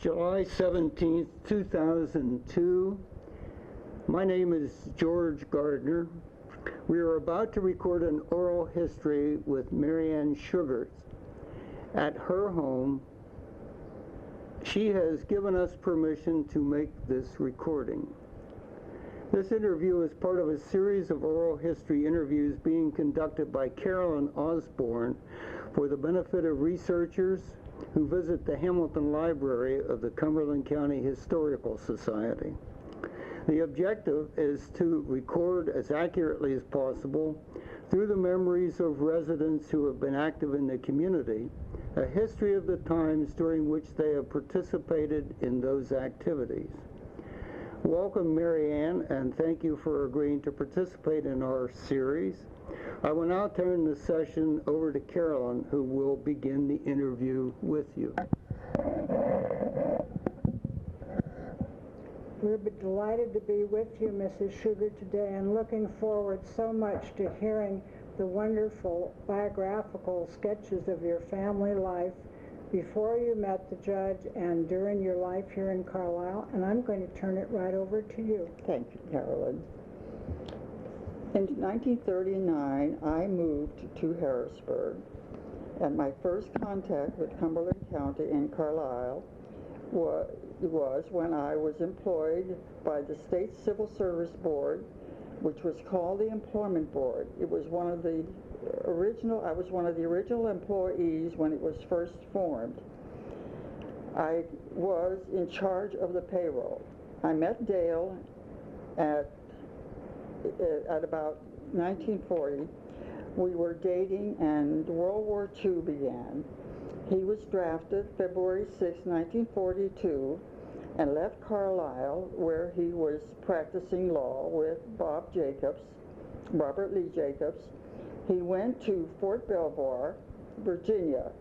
July 17th, 2002. My name is George Gardner. We are about to record an oral history with Marianne Shugart. At her home, she has given us permission to make this recording. This interview is part of a series of oral history interviews being conducted by Carolyn Osborn for the benefit of researchers who visit the Hamilton Library of the Cumberland County Historical Society. The objective is to record as accurately as possible, through the memories of residents who have been active in the community, a history of the times during which they have participated in those activities. Welcome, Marianne, and thank you for agreeing to participate in our series. I will now turn the session over to Carolyn, who will begin the interview with you. We're delighted to be with you, Mrs. Shugart, today, and looking forward so much to hearing the wonderful biographical sketches of your family life before you met the judge and during your life here in Carlisle, and I'm going to turn it right over to you. Thank you, Carolyn. In 1939, I moved to Harrisburg, and my first contact with Cumberland County in Carlisle was when I was employed by the State Civil Service Board, which was called the Employment Board. It was one of the original, I was one of the original employees when it was first formed. I was in charge of the payroll. I met Dale at about 1940. We were dating and World War II began. He was drafted February 6, 1942, and left Carlisle, where he was practicing law with Robert Lee Jacobs. He went to Fort Belvoir, Virginia,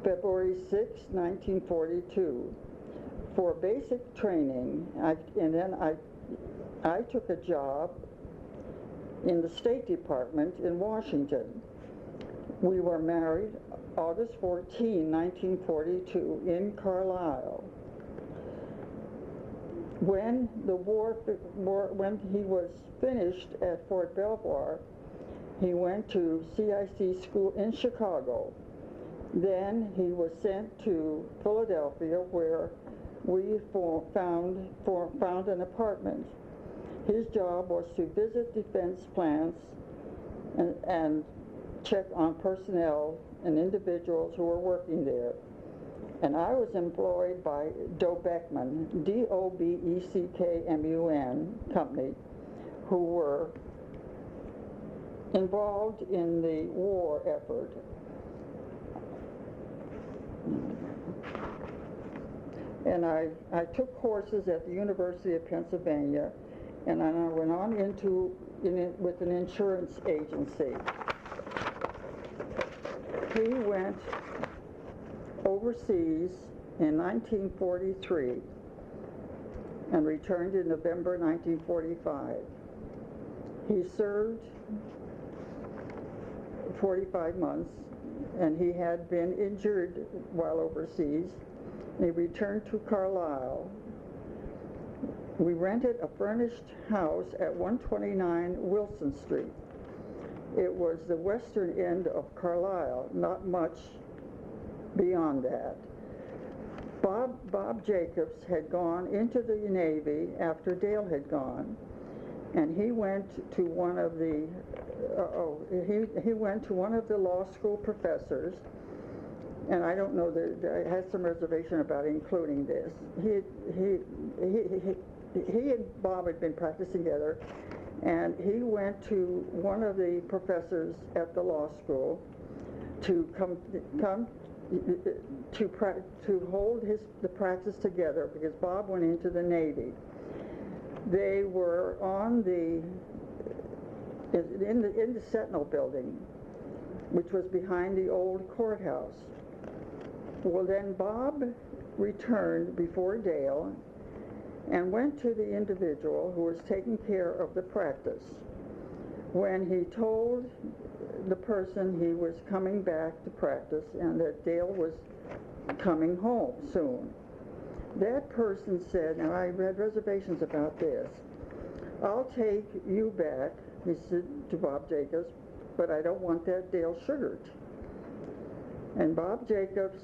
February 6, 1942, for basic training, and then I took a job in the State Department in Washington. We were married August 14, 1942, in Carlisle. When when he was finished at Fort Belvoir, he went to CIC school in Chicago. Then he was sent to Philadelphia, where we found an apartment. His job was to visit defense plants and check on personnel and individuals who were working there. And I was employed by Doe Beckman, D-O-B-E-C-K-M-U-N company, who were involved in the war effort. And I took courses at the University of Pennsylvania, and I went on with an insurance agency. He went overseas in 1943 and returned in November 1945. He served 45 months, and he had been injured while overseas. He returned to Carlisle. We rented a furnished house at 129 Wilson Street. It was the western end of Carlisle, not much beyond that. Bob Jacobs had gone into the Navy after Dale had gone, and he went to one of the law school professors, and I don't know, I had some reservation about including this. He and Bob had been practicing together, and he went to one of the professors at the law school to hold the practice together, because Bob went into the Navy. They were in the Sentinel building, which was behind the old courthouse. Well, then Bob returned before Dale and went to the individual who was taking care of the practice. When he told the person he was coming back to practice and that Dale was coming home soon, That person said, now I had reservations about this, "I'll take you back," he said to Bob Jacobs, "but I don't want that Dale Shugart." And Bob Jacobs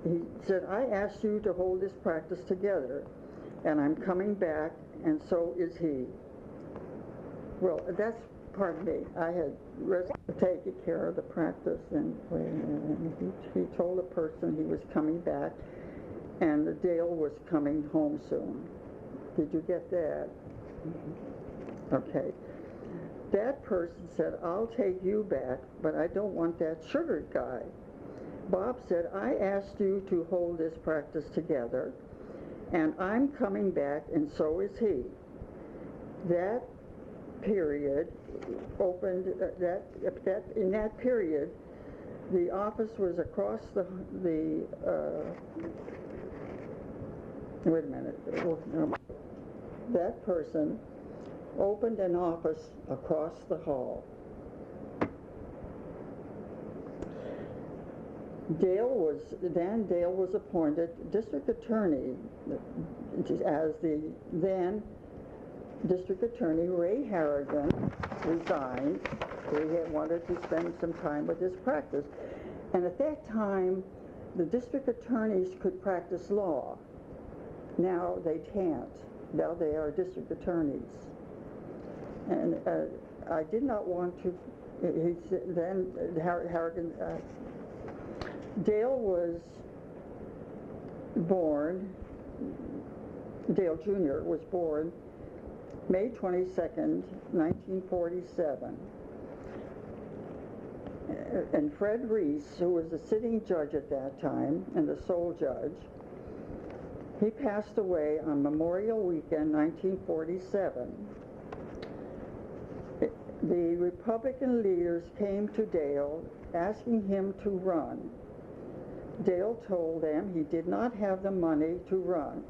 he said, "I asked you to hold this practice together, and I'm coming back, and so is he." Well, that's, pardon me, I had taken care of the practice, and he told the person he was coming back, and the Dale was coming home soon. Did you get that? Okay. That person said, "I'll take you back, but I don't want that Shugart guy." Bob said, "I asked you to hold this practice together, and I'm coming back, and so is he." That period opened, in that period, the office was across the wait a minute. That person opened an office across the hall. Dale was appointed district attorney as the then district attorney. Ray Harrigan resigned. He had wanted to spend some time with his practice. And at that time, the district attorneys could practice law. Now they can't. Now they are district attorneys. And I did not want to, Harrigan, Dale was born, Dale Jr. was born May 22nd, 1947. And Fred Reese, who was the sitting judge at that time, and the sole judge, he passed away on Memorial Weekend, 1947. The Republican leaders came to Dale asking him to run. Dale told them he did not have the money to run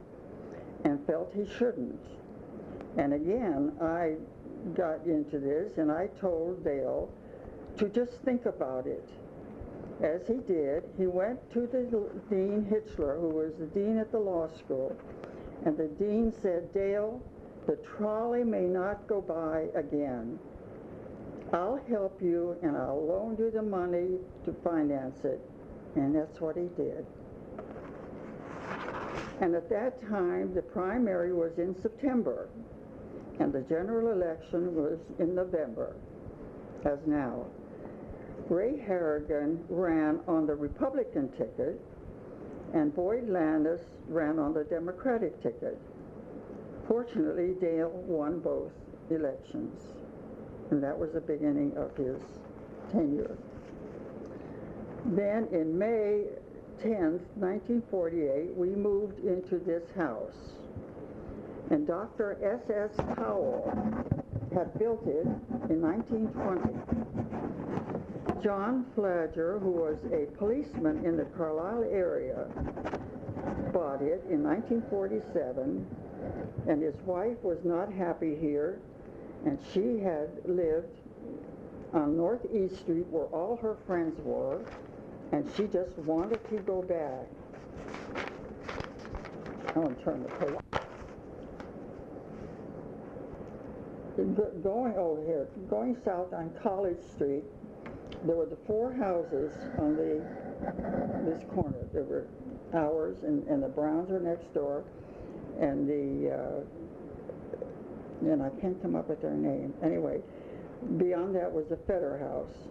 and felt he shouldn't. And again, I got into this and I told Dale to just think about it. As he did, he went to the Dean Hitchler, who was the dean at the law school, and the dean said, "Dale, the trolley may not go by again. I'll help you and I'll loan you the money to finance it." And that's what he did. And at that time, the primary was in September, and the general election was in November, as now. Ray Harrigan ran on the Republican ticket, and Boyd Landis ran on the Democratic ticket. Fortunately, Dale won both elections, and that was the beginning of his tenure. Then in May 10th, 1948, we moved into this house, and Dr. S.S. Powell had built it in 1920. John Flagger, who was a policeman in the Carlisle area, bought it in 1947, and his wife was not happy here, and she had lived on Northeast Street where all her friends were, and she just wanted to go back. I want to turn the page. Going south on College Street, there were the four houses on this corner. There were ours, and the Browns were next door, and and I can't come up with their name. Anyway, beyond that was the Fetter House.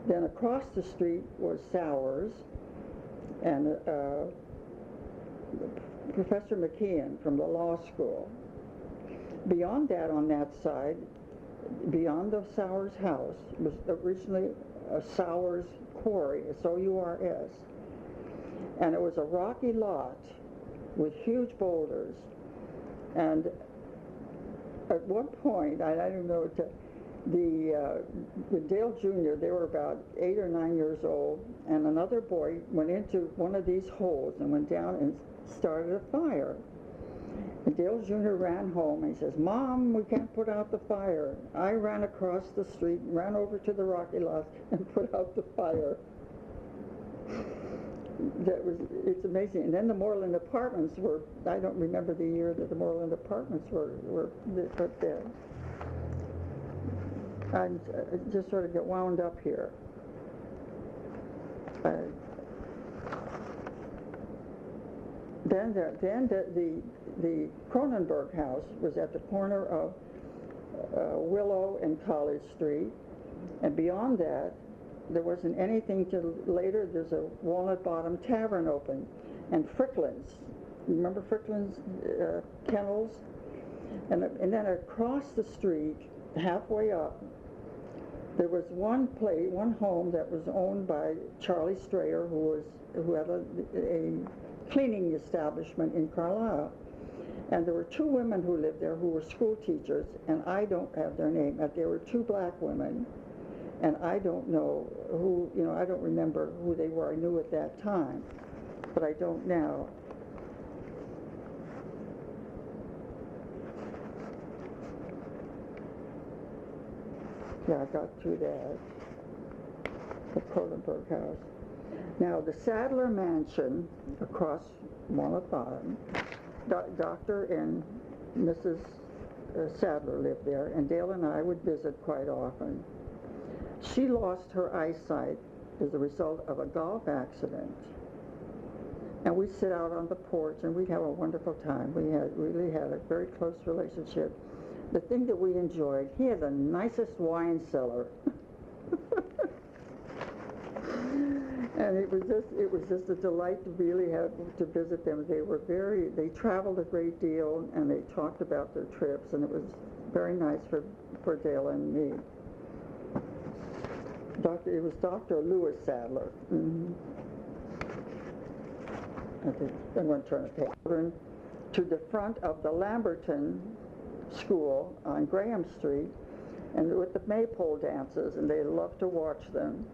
Then across the street was Sowers, and Professor McKeon from the law school. Beyond that, on that side, beyond the Sowers house, was originally a Sowers Quarry, S-O-U-R-S. And it was a rocky lot with huge boulders. And at one point, I don't know, the Dale Jr., they were about 8 or 9 years old, and another boy went into one of these holes and went down and started a fire. And Dale Jr. ran home and he says, "Mom, we can't put out the fire." I ran across the street, ran over to the rocky lot and put out the fire. it's amazing. And then the Moreland Apartments were, I don't remember the year that the Moreland Apartments were put there. I just sort of get wound up here. Then the Cronenberg house was at the corner of Willow and College Street, and beyond that, there wasn't anything till later. There's a Walnut Bottom Tavern open, and Fricklin's. Remember Fricklin's kennels? And then across the street, halfway up, there was one home that was owned by Charlie Strayer, who had a cleaning establishment in Carlisle. And there were two women who lived there who were school teachers, and I don't have their name. They were two black women, and I don't know who, I don't remember who they were. I knew at that time, but I don't now. Yeah, I got through that. The Cronenberg house. Now, the Sadler Mansion across Walnut Bottom, Dr. and Mrs. Sadler lived there, and Dale and I would visit quite often. She lost her eyesight as a result of a golf accident. And we'd sit out on the porch and we'd have a wonderful time. We really had a very close relationship. The thing that we enjoyed, he had the nicest wine cellar. And it was just a delight to really have to visit them. They traveled a great deal, and they talked about their trips, and it was very nice for Dale and me. It was Dr. Lewis Sadler. Mm-hmm. I'm going to turn the page. To the front of the Lamberton School on Graham Street, and with the maypole dances, and they loved to watch them.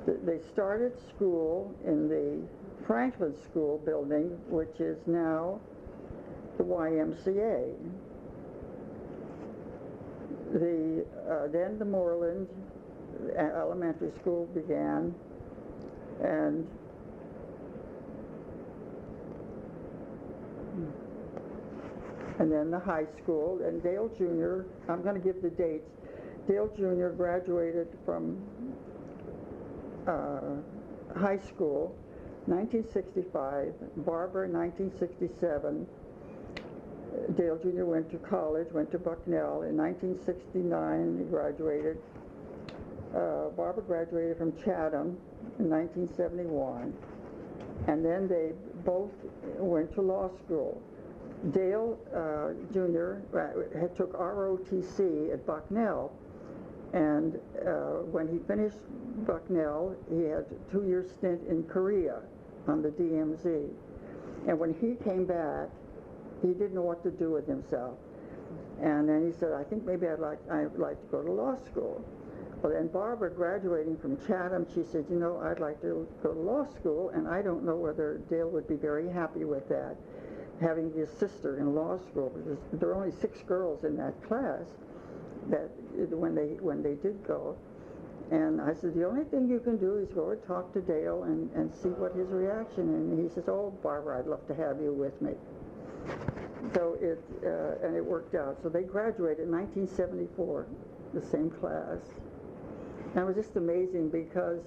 They started school in the Franklin School building, which is now the YMCA. Then the Moreland Elementary School began, and then the high school, and Dale Jr., I'm going to give the dates. Dale Jr. graduated from high school, 1965, Barbara, 1967. Dale Jr. went to college, went to Bucknell. In 1969, he graduated. Barbara graduated from Chatham in 1971. And then they both went to law school. Dale Jr. Took ROTC at Bucknell, and when he finished Bucknell, he had a 2-year stint in Korea on the DMZ. And when he came back, he didn't know what to do with himself. And then he said, I think maybe I'd like to go to law school. Well, then Barbara, graduating from Chatham, she said, I'd like to go to law school, and I don't know whether Dale would be very happy with that, having his sister in law school, because there were only 6 girls in that class that when they did go. And I said, the only thing you can do is go and talk to Dale and see what his reaction is. And he says, oh, Barbara, I'd love to have you with me. So and it worked out. So they graduated in 1974, the same class. And it was just amazing because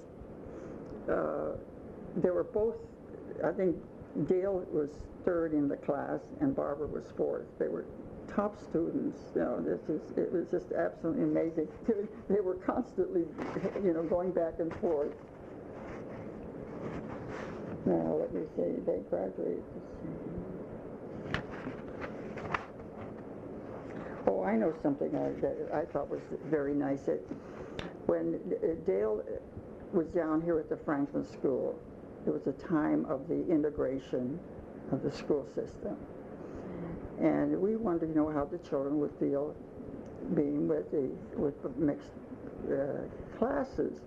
they were both, I think Dale was 3rd in the class and Barbara was 4th. They were top students. It was just absolutely amazing. They were constantly, going back and forth. Now, let me see, they graduated. Oh, I know something that I thought was very nice. When Dale was down here at the Franklin School, it was a time of the integration of the school system. And we wanted to know how the children would feel being with the mixed classes.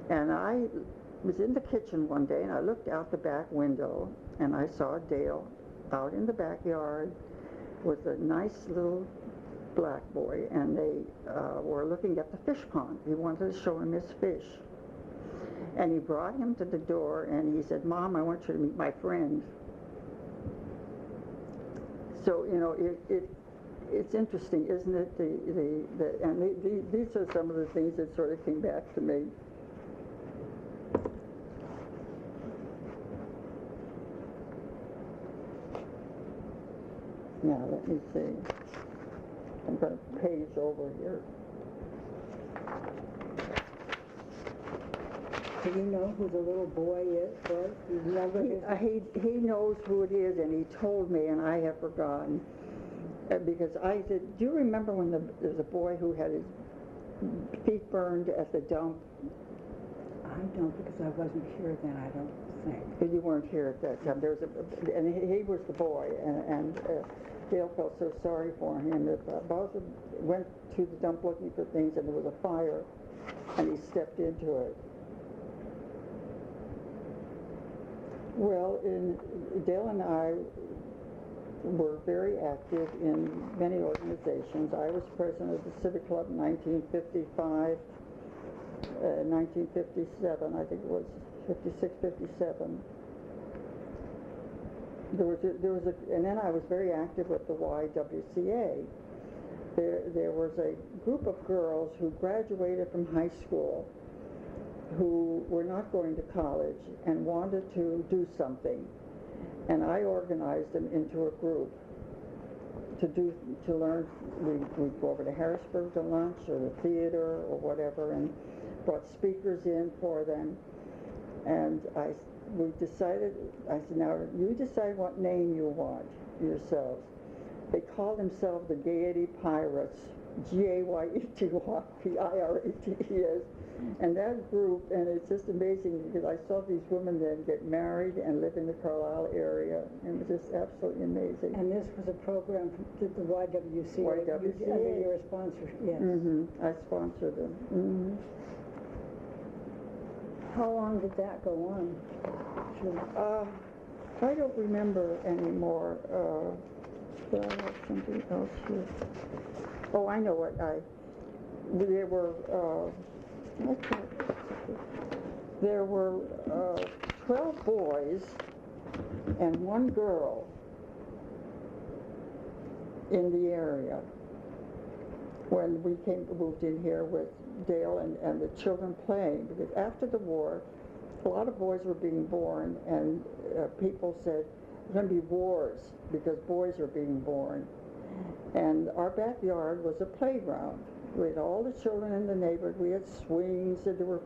And I was in the kitchen one day, and I looked out the back window, and I saw Dale out in the backyard with a nice little black boy, and they were looking at the fish pond. He wanted to show him his fish. And he brought him to the door, and he said, "Mom, I want you to meet my friend." So, you know, it's interesting, isn't it? These are some of the things that sort of came back to me. Now, let me see. I'm going to page over here. Do you know who the little boy is? Was? Do you remember his He knows who it is, and he told me, and I have forgotten. Because I said, do you remember when there was a boy who had his feet burned at the dump? I don't, because I wasn't here then, I don't think. Because you weren't here at that time. There was and he was the boy, and Dale felt so sorry for him. Bowser went to the dump looking for things, and there was a fire, and he stepped into it. Well, Dale and I were very active in many organizations. I was president of the Civic Club in 1955, 1957, I think it was 56, 57. And then I was very active with the YWCA. There was a group of girls who graduated from high school who were not going to college and wanted to do something. And I organized them into a group to learn. We'd go over to Harrisburg to lunch or the theater or whatever, and brought speakers in for them. And we decided, I said, now you decide what name you want yourselves. They called themselves the Gaiety Pirates, G-A-Y-E-T-Y, P-I-R-A-T-E-S. And that group, and it's just amazing because I saw these women then get married and live in the Carlisle area, and it was just absolutely amazing. And this was a program from the YWCA. YWCA. Under your sponsor, yes. Mm-hmm. I sponsored them. Mm-hmm. How long did that go on? I don't remember anymore. But I have something else here. Oh, I know what there were 12 boys and 1 girl in the area when we moved in here with Dale and the children playing, because after the war a lot of boys were being born, and people said there's going to be wars because boys are being born. And our backyard was a playground. We had all the children in the neighborhood. We had swings, and there were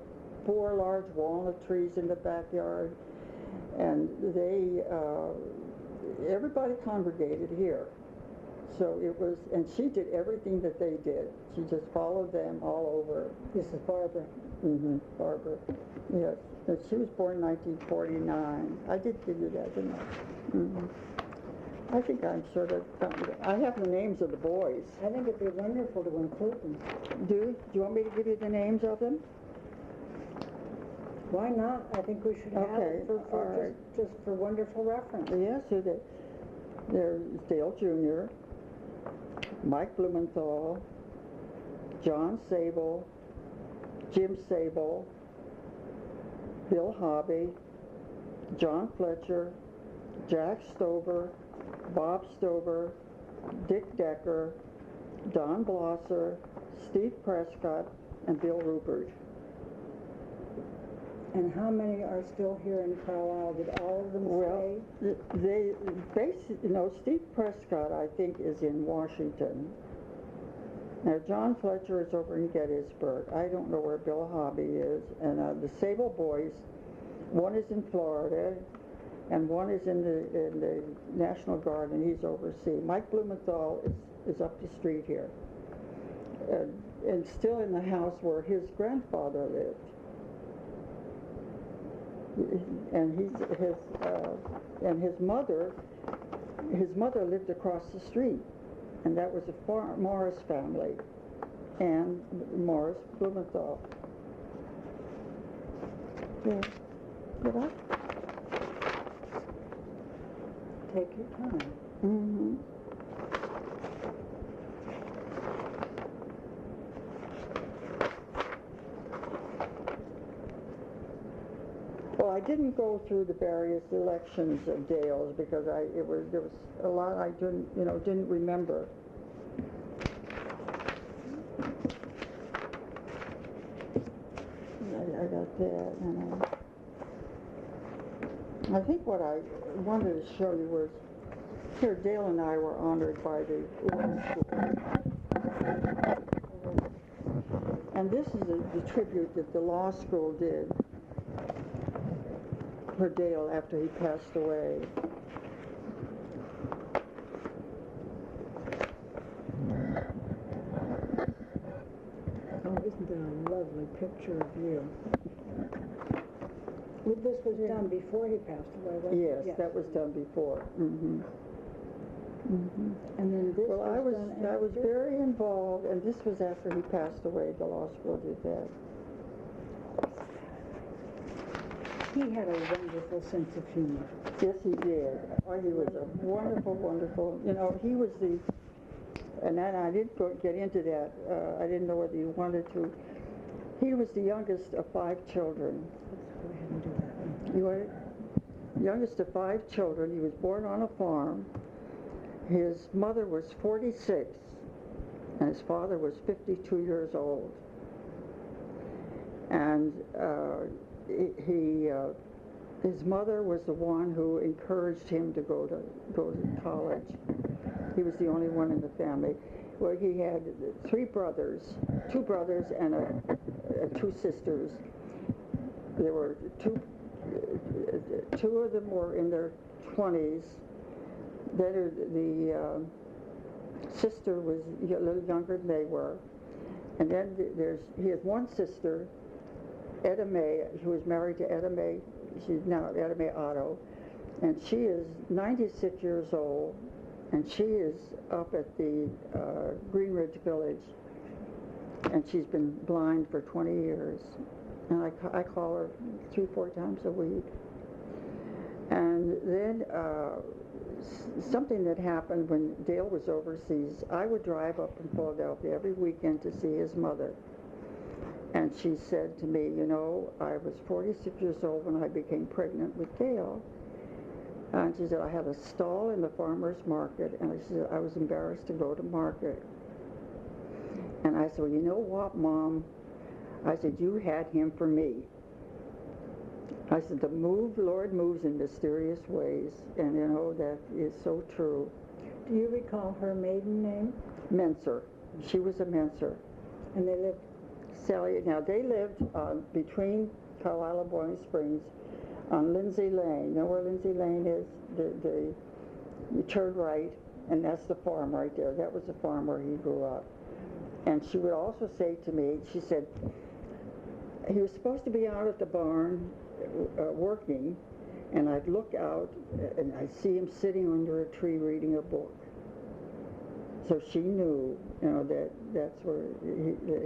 4 large walnut trees in the backyard. And everybody congregated here. So it was, and she did everything that they did. She just followed them all over. This is Barbara. Mm-hmm, Barbara. Yes. And she was born in 1949. I did give you that, didn't I? Mm-hmm. I think I'm sort of, I have the names of the boys. I think it'd be wonderful to include them. Do you want me to give you the names of them? Why not? I think we should have it for just for wonderful reference. Yes, there's Dale Jr., Mike Blumenthal, John Sable, Jim Sable, Bill Hobby, John Fletcher, Jack Stover, Bob Stover, Dick Decker, Don Blosser, Steve Prescott, and Bill Rupert. And how many are still here in Carlisle? Did all of them stay? They basically, Steve Prescott, I think, is in Washington. Now, John Fletcher is over in Gettysburg. I don't know where Bill Hobby is. And the Sable boys, one is in Florida, and one is in the National Guard, and he's overseas. Mike Blumenthal is up the street here, and still in the house where his grandfather lived. And his mother lived across the street, and that was a Morris family, and Morris Blumenthal. Yeah. Did I? Take your time. Mm-hmm. didn't go through the various elections of Dale's because there was a lot I didn't remember. I got that, and I think what I wanted to show you was, here Dale and I were honored by the law school. And this is the tribute that the law school did for Dale after he passed away. Oh, isn't that a lovely picture of you? This was done before he passed away, wasn't it? Yes, that was done before. Mm-hmm. Mm-hmm. And then this Well, I was done very involved, and this was after he passed away. The law school did that. He had a wonderful sense of humor. Yes, he did. Oh, he was a wonderful, wonderful. He was the. And then I didn't get into that. I didn't know whether you wanted to. He was the youngest of 5 children. Let's go ahead and do that one. You want it? Youngest of 5 children. He was born on a farm. His mother was 46, and his father was 52 years old. And his mother was the one who encouraged him to go to college. He was the only one in the family. Well, he had 3 brothers, 2 brothers and 2 sisters. There were two of them were in their 20s. Then the sister was a little younger than they were. And then he has one sister, Etta Mae, who was married to Etta Mae. She's now Etta Mae Otto. And she is 96 years old. And she is up at the Green Ridge Village. And she's been blind for 20 years. And I call her 3-4 times a week. And then something that happened when Dale was overseas, I would drive up from Philadelphia every weekend to see his mother. And she said to me, I was 46 years old when I became pregnant with Dale. And she said, I had a stall in the farmer's market, and she said, I was embarrassed to go to market. And I said, well, you know what, Mom? I said, you had him for me. I said, the Lord moves in mysterious ways, and that is so true. Do you recall her maiden name? Menser. She was a Menser. And they lived? Sally, now they lived between Carlisle and Boiling Springs on Lindsay Lane. You know where Lindsay Lane is? You turn right, and that's the farm right there. That was the farm where he grew up. And she would also say to me, she said, he was supposed to be out at the barn working, and I'd look out and I'd see him sitting under a tree reading a book. So she knew, that that's where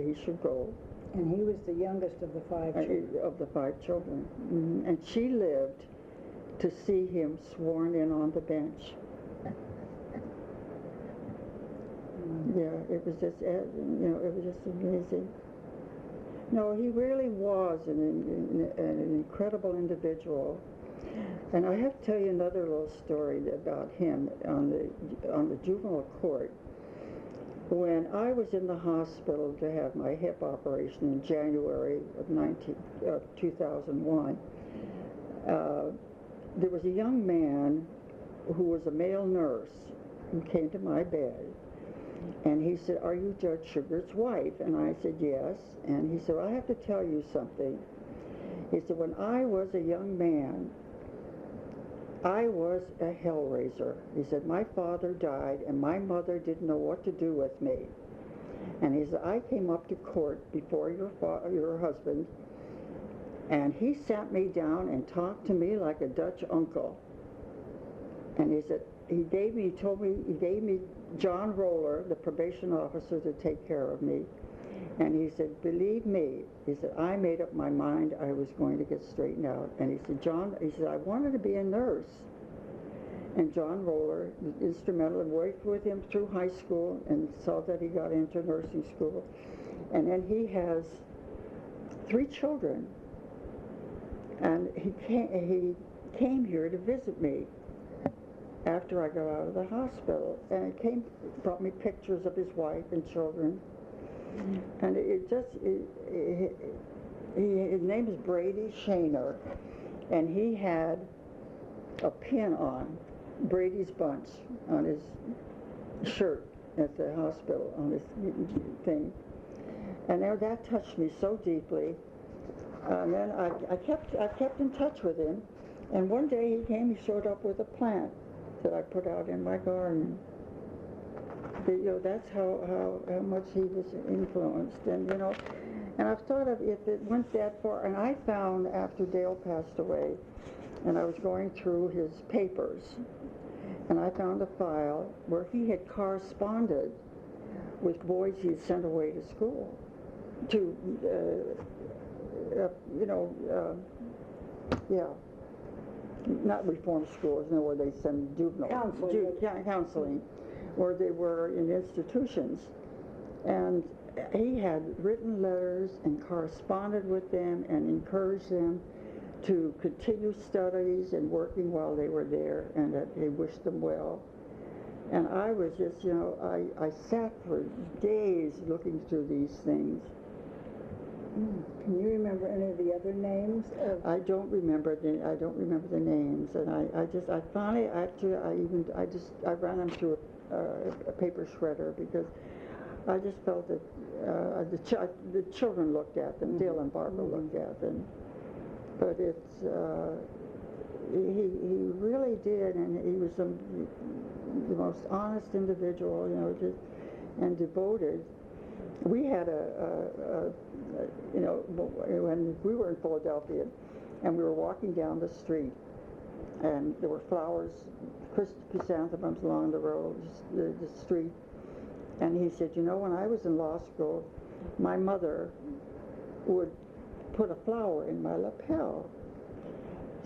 he should go. And he was the youngest of the 5 children. Of the 5 children. Mm-hmm. And she lived to see him sworn in on the bench. Yeah, it was just, it was just amazing. No, he really was an incredible individual. And I have to tell you another little story about him on the juvenile court. When I was in the hospital to have my hip operation in January of 2001, there was a young man who was a male nurse who came to my bed. And he said, are you Judge Shugart's wife? And I said, yes. And he said, I have to tell you something. He said, when I was a young man, I was a hellraiser. He said, my father died, and my mother didn't know what to do with me. And he said, I came up to court before your husband, and he sat me down and talked to me like a Dutch uncle. And he said, he gave me John Roller, the probation officer, to take care of me. And he said, believe me, he said, I made up my mind I was going to get straightened out. And he said, I wanted to be a nurse. And John Roller was instrumental and worked with him through high school and saw that he got into nursing school. And then he has 3 children. And he came here to visit me after I got out of the hospital, and brought me pictures of his wife and children, and his name is Brady Shaner, and he had a pin on Brady's Bunch on his shirt at the hospital, on his thing, and that touched me so deeply. And then I kept in touch with him, and one day he showed up with a plant that I put out in my garden. That's how much he was influenced, and and I've thought of if it went that far. And I found after Dale passed away, and I was going through his papers, and I found a file where he had corresponded with boys he had sent away to school, not reform schools, where they send juvenile counseling, where they were in institutions. And he had written letters and corresponded with them and encouraged them to continue studies and working while they were there, and that he wished them well. And I was just, I sat for days looking through these things. Can you remember any of the other names? I don't remember the names, and I finally I ran them through a paper shredder, because I just felt that the children looked at them, Dale and Barbara looked at them, but it's he really did, and he was the most honest individual, and devoted. We had when we were in Philadelphia, and we were walking down the street, and there were flowers, chrysanthemums along the road, the street, and he said, when I was in law school, my mother would put a flower in my lapel.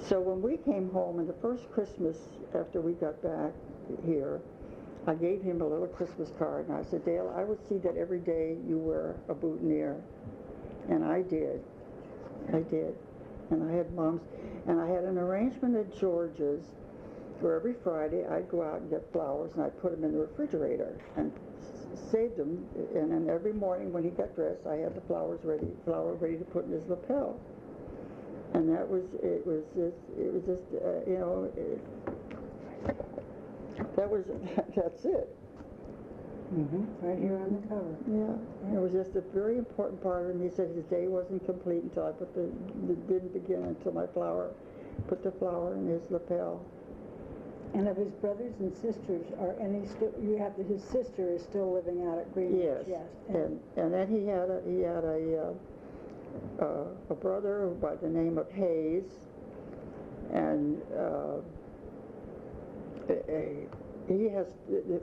So when we came home, and the first Christmas after we got back here, I gave him a little Christmas card, and I said, Dale, I would see that every day you wear a boutonniere. And I did. And I had Mom's, and I had an arrangement at George's where every Friday I'd go out and get flowers, and I'd put them in the refrigerator and saved them. And then every morning when he got dressed, I had the flower ready to put in his lapel. And it was just that's it. Right here on the cover. Yeah, it was just a very important part of him. He said his day wasn't complete until I didn't begin until put the flower in his lapel. And of his brothers and sisters, are any still? His sister is still living out at Greenwich. Yes. And then he had a brother by the name of Hayes, and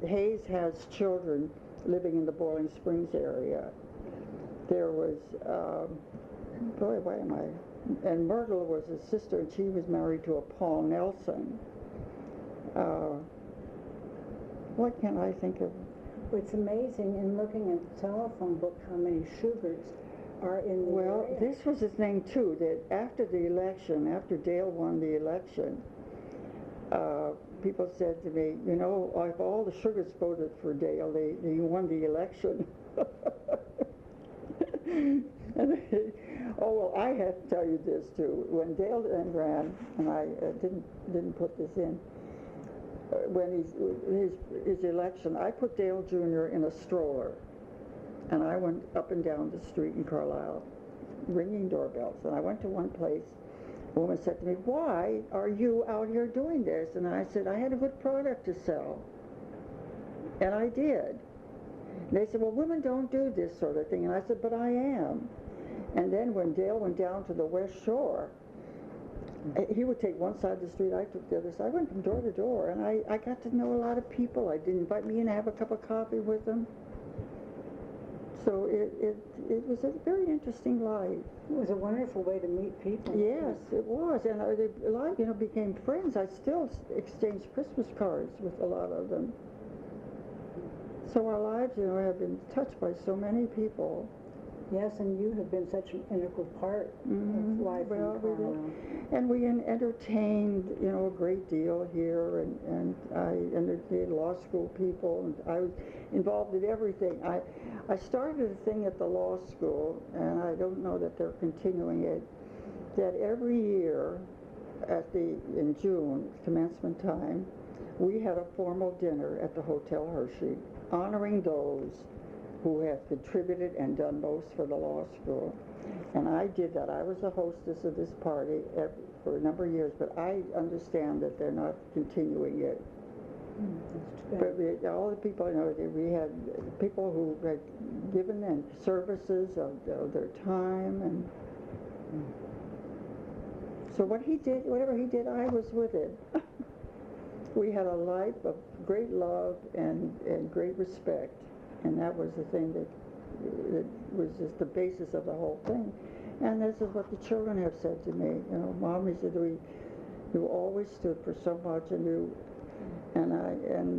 Hayes has children living in the Boiling Springs area. There was, and Myrtle was his sister, and she was married to a Paul Nelson. What can I think of? It's amazing in looking at the telephone book how many Shugarts are in the area. This was his name too, that after the election, after Dale won the election, people said to me, if all the Shugarts voted for Dale, he won the election. I have to tell you this too. When Dale ran, and I didn't put this in, when his election, I put Dale Jr. in a stroller, and I went up and down the street in Carlisle, ringing doorbells. And I went to one place. A woman said to me, "Why are you out here doing this?" And I said, "I had a good product to sell." And I did. And they said, "Well, women don't do this sort of thing." And I said, "But I am." And then when Dale went down to the West Shore, he would take one side of the street, I took the other side. I went from door to door, and I got to know a lot of people. They invite me in to have a cup of coffee with them. So it was a very interesting life. It was a wonderful way to meet people. Yes, it was, and a lot, became friends. I still exchange Christmas cards with a lot of them. So our lives, have been touched by so many people. Yes, and you have been such an integral part of life in Carlisle. And we entertained, a great deal here, and I entertained law school people, and I was involved in everything. I started a thing at the law school, and I don't know that they're continuing it, that every year in June, commencement time, we had a formal dinner at the Hotel Hershey, honoring those who have contributed and done most for the law school. And I did that. I was the hostess of this party for a number of years, but I understand that they're not continuing it. But all the people, we had people who had given them services of their time, and so whatever he did, I was with it. We had a life of great love and great respect, and that was the thing that was just the basis of the whole thing. And this is what the children have said to me. Mommy said, you always stood for so much, and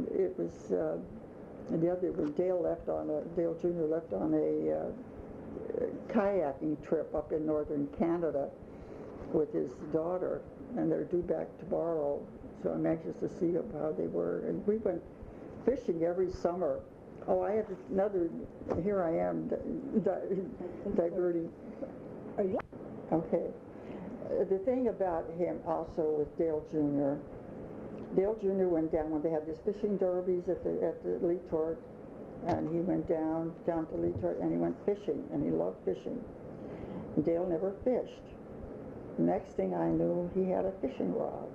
it was the other when Dale Jr. left on a kayaking trip up in northern Canada with his daughter, and they're due back tomorrow. So I'm anxious to see how they were. And we went fishing every summer. Oh, I had another. Here I am diverting. Okay. The thing about him also with Dale Jr. Dale Jr. went down when they had these fishing derbies at the Leetort, and he went down to Leetort, and he went fishing, and he loved fishing. And Dale never fished. Next thing I knew, he had a fishing rod.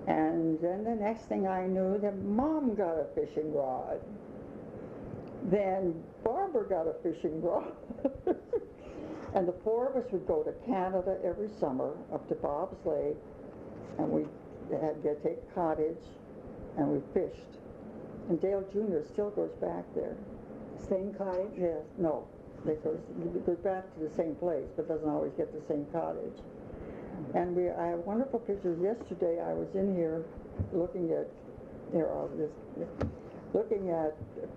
And then the next thing I knew, that Mom got a fishing rod. Then Barbara got a fishing rod. And the four of us would go to Canada every summer, up to Bob's Lake, and we had to take a cottage, and we fished. And Dale Jr. still goes back there. Same cottage? Yes, no. It goes back to the same place, but doesn't always get the same cottage. And I have wonderful pictures. Yesterday I was in here looking at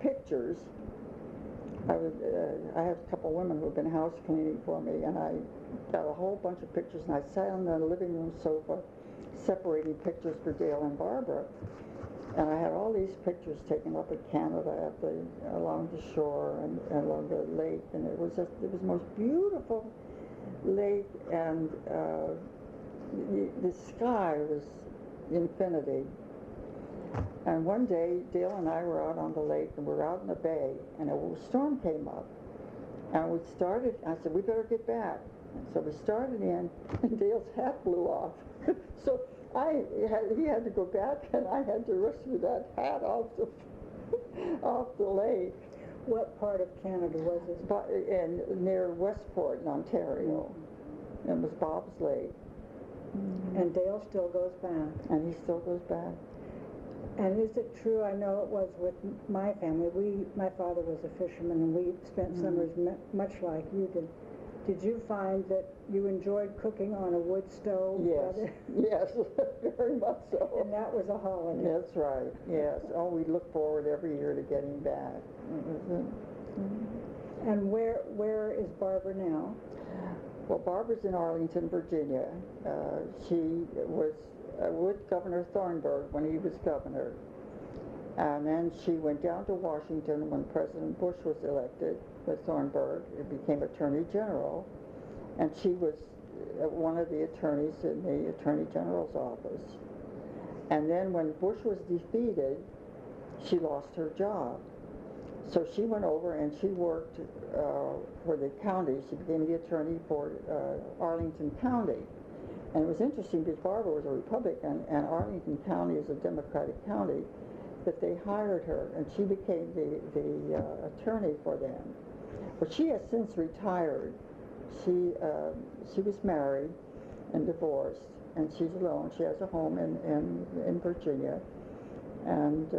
pictures. I have a couple of women who have been house cleaning for me, and I got a whole bunch of pictures, and I sat on the living room sofa separating pictures for Dale and Barbara. And I had all these pictures taken up in Canada along the shore and along the lake, and it was the most beautiful lake, and the sky was infinity. And one day, Dale and I were out on the lake, and we were out in the bay, and a storm came up. And I said, we better get back. And so we started in, and Dale's hat blew off. So he had to go back, and I had to rescue that hat off the lake. What part of Canada was this? Near Westport in Ontario. It was Bob's Lake. And Dale still goes back. And he still goes back. And is it true, I know it was with my family, my father was a fisherman, and we spent summers much like you did. Did you find that you enjoyed cooking on a wood stove? Yes, yes, very much so. And that was a holiday. That's right, yes. Oh, we look forward every year to getting back. And where is Barbara now? Well, Barbara's in Arlington, Virginia. She was with Governor Thornburg when he was governor. And then she went down to Washington when President Bush was elected with Thornburg. It became Attorney General. And she was one of the attorneys in the Attorney General's office. And then when Bush was defeated, she lost her job. So she went over and she worked for the county. She became the attorney for Arlington County. And it was interesting because Barbara was a Republican and Arlington County is a Democratic county, that they hired her and she became the attorney for them. But she has since retired. She was married and divorced, and she's alone. She has a home in Virginia, and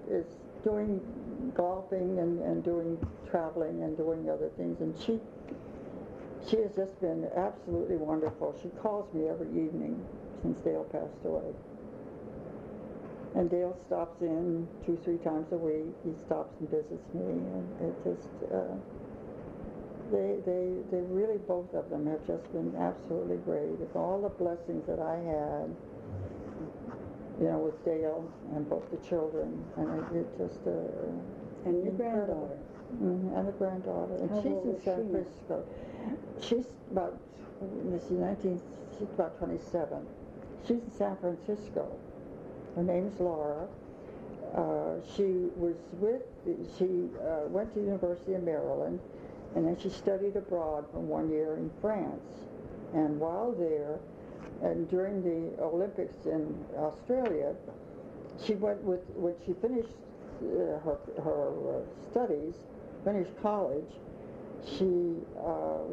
is doing golfing and doing traveling and doing other things. And she has just been absolutely wonderful. She calls me every evening since Dale passed away. And Dale stops in 2-3 times a week. He stops and visits me, and it just They really, both of them have just been absolutely great. With all the blessings that I had, with Dale and both the children, and it just And your incredible. granddaughter. And the granddaughter, and How she's old in is San she? Francisco. She's about, she's about 27. She's in San Francisco. Her name's Laura. She went to University of Maryland, and then she studied abroad for 1 year in France. And while there, and during the Olympics in Australia, she went when she finished her studies, finished college, she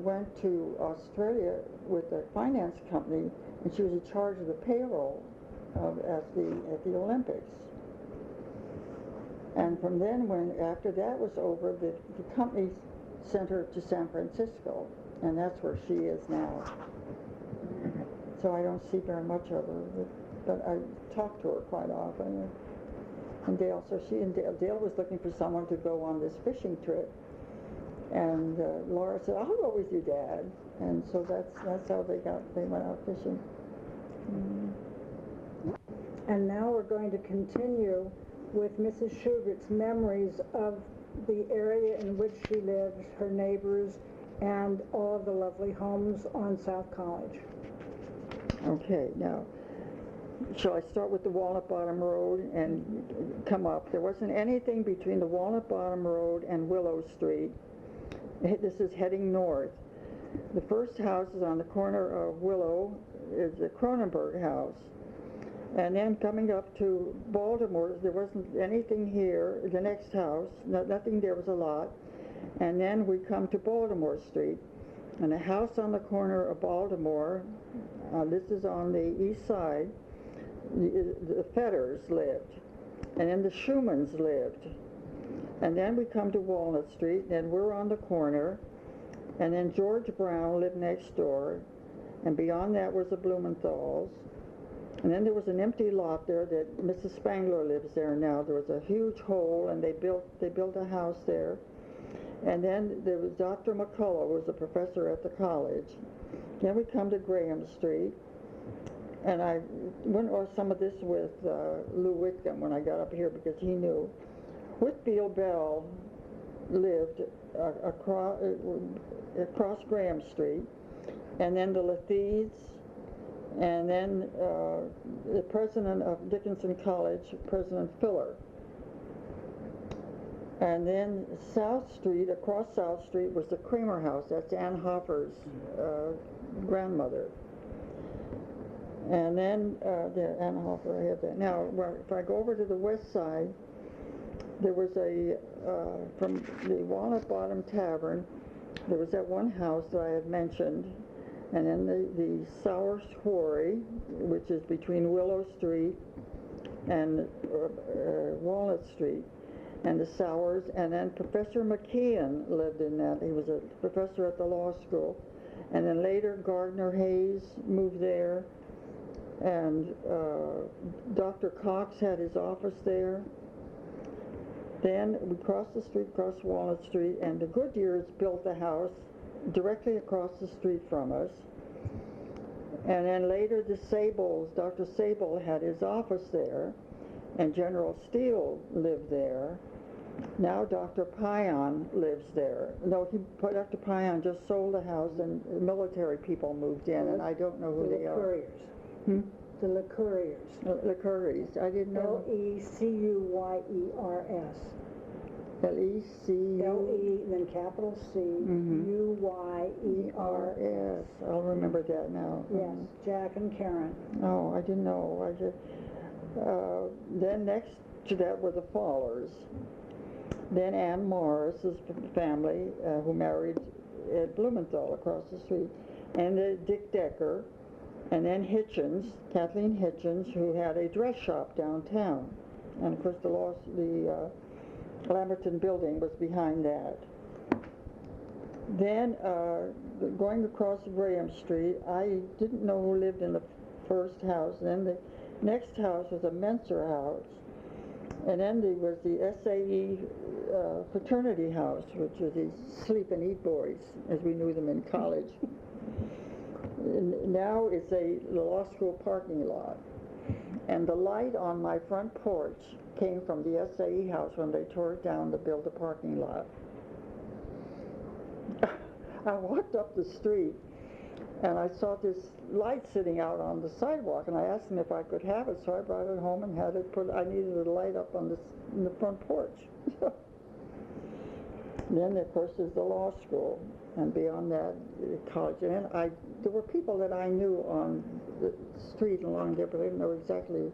went to Australia with a finance company, and she was in charge of the payroll at the Olympics. And from then, after that was over, the company sent her to San Francisco, and that's where she is now. So I don't see very much of her, but I talk to her quite often. And Dale, so she and Dale was looking for someone to go on this fishing trip, and Laura said, "I'll go with you, Dad." And so that's how they went out fishing. And now we're going to continue with Mrs. Shugart's memories of the area in which she lives, her neighbors, and all of the lovely homes on South College. Okay, now, shall I start with the Walnut Bottom Road and come up? There wasn't anything between the Walnut Bottom Road and Willow Street. This is heading north. The first house is on the corner of Willow, is the Cronenberg house. And then coming up to Baltimore, there wasn't anything here. The next house, nothing there was a lot. And then we come to Baltimore Street. And the house on the corner of Baltimore, this is on the east side, the Fetters lived. And then the Schumans lived. And then we come to Walnut Street, and we're on the corner. And then George Brown lived next door. And beyond that was the Blumenthals. And then there was an empty lot there that Mrs. Spangler lives there now. There was a huge hole, and they built a house there. And then there was Dr. McCullough, who was a professor at the college. Then we come to Graham Street, and I went over some of this with Lou Whitcomb when I got up here because he knew. Whitfield Bell lived across Graham Street, and then the Lathees, and then the president of Dickinson College, President Filler. And then South Street, across South Street, was the Kramer House. That's Ann Hoffer's grandmother. And then Ann Hoffer, I have that. Now, if I go over to the west side, there was from the Walnut Bottom Tavern, there was that one house that I had mentioned, and then the Sour Quarry, which is between Willow Street and Walnut Street, and the Sours, and then Professor McKeon lived in that. He was a professor at the law school. And then later Gardner Hayes moved there, and Dr. Cox had his office there. Then we crossed the street, crossed Walnut Street, and the Goodyears built a house directly across the street from us. And then later the Sables, Dr. Sable had his office there, and General Steele lived there. Now Dr. Pion lives there. No, Dr. Pion just sold a house, and military people moved in, and I don't know who they are. The LeCouriers. LeCouriers. I didn't know. L-E-C-U-Y-E-R-S. L-E-C. L-E, then capital C, U-Y-E-R-S. I'll remember that now. Yes, Jack and Karen. Oh, I didn't know. Then next to that were the Fallers. Then Ann Morris's family, who married Ed Blumenthal across the street, and Dick Decker, and then Hitchens, Kathleen Hitchens, who had a dress shop downtown, and of course the Lamberton building was behind that. Then going across Graham Street, I didn't know who lived in the first house. Then the next house was a Menser house, And then there was the SAE fraternity house, which was these sleep and eat boys, as we knew them in college. And now it's a law school parking lot. And the light on my front porch came from the SAE house when they tore it down to build a parking lot. I walked up the street and I saw this light sitting out on the sidewalk, and I asked them if I could have it, so I brought it home and had it put. I needed a light up on in the front porch. Then, of course, there's the law school, and beyond that, college. And then there were people that I knew on the street along there, but I didn't know exactly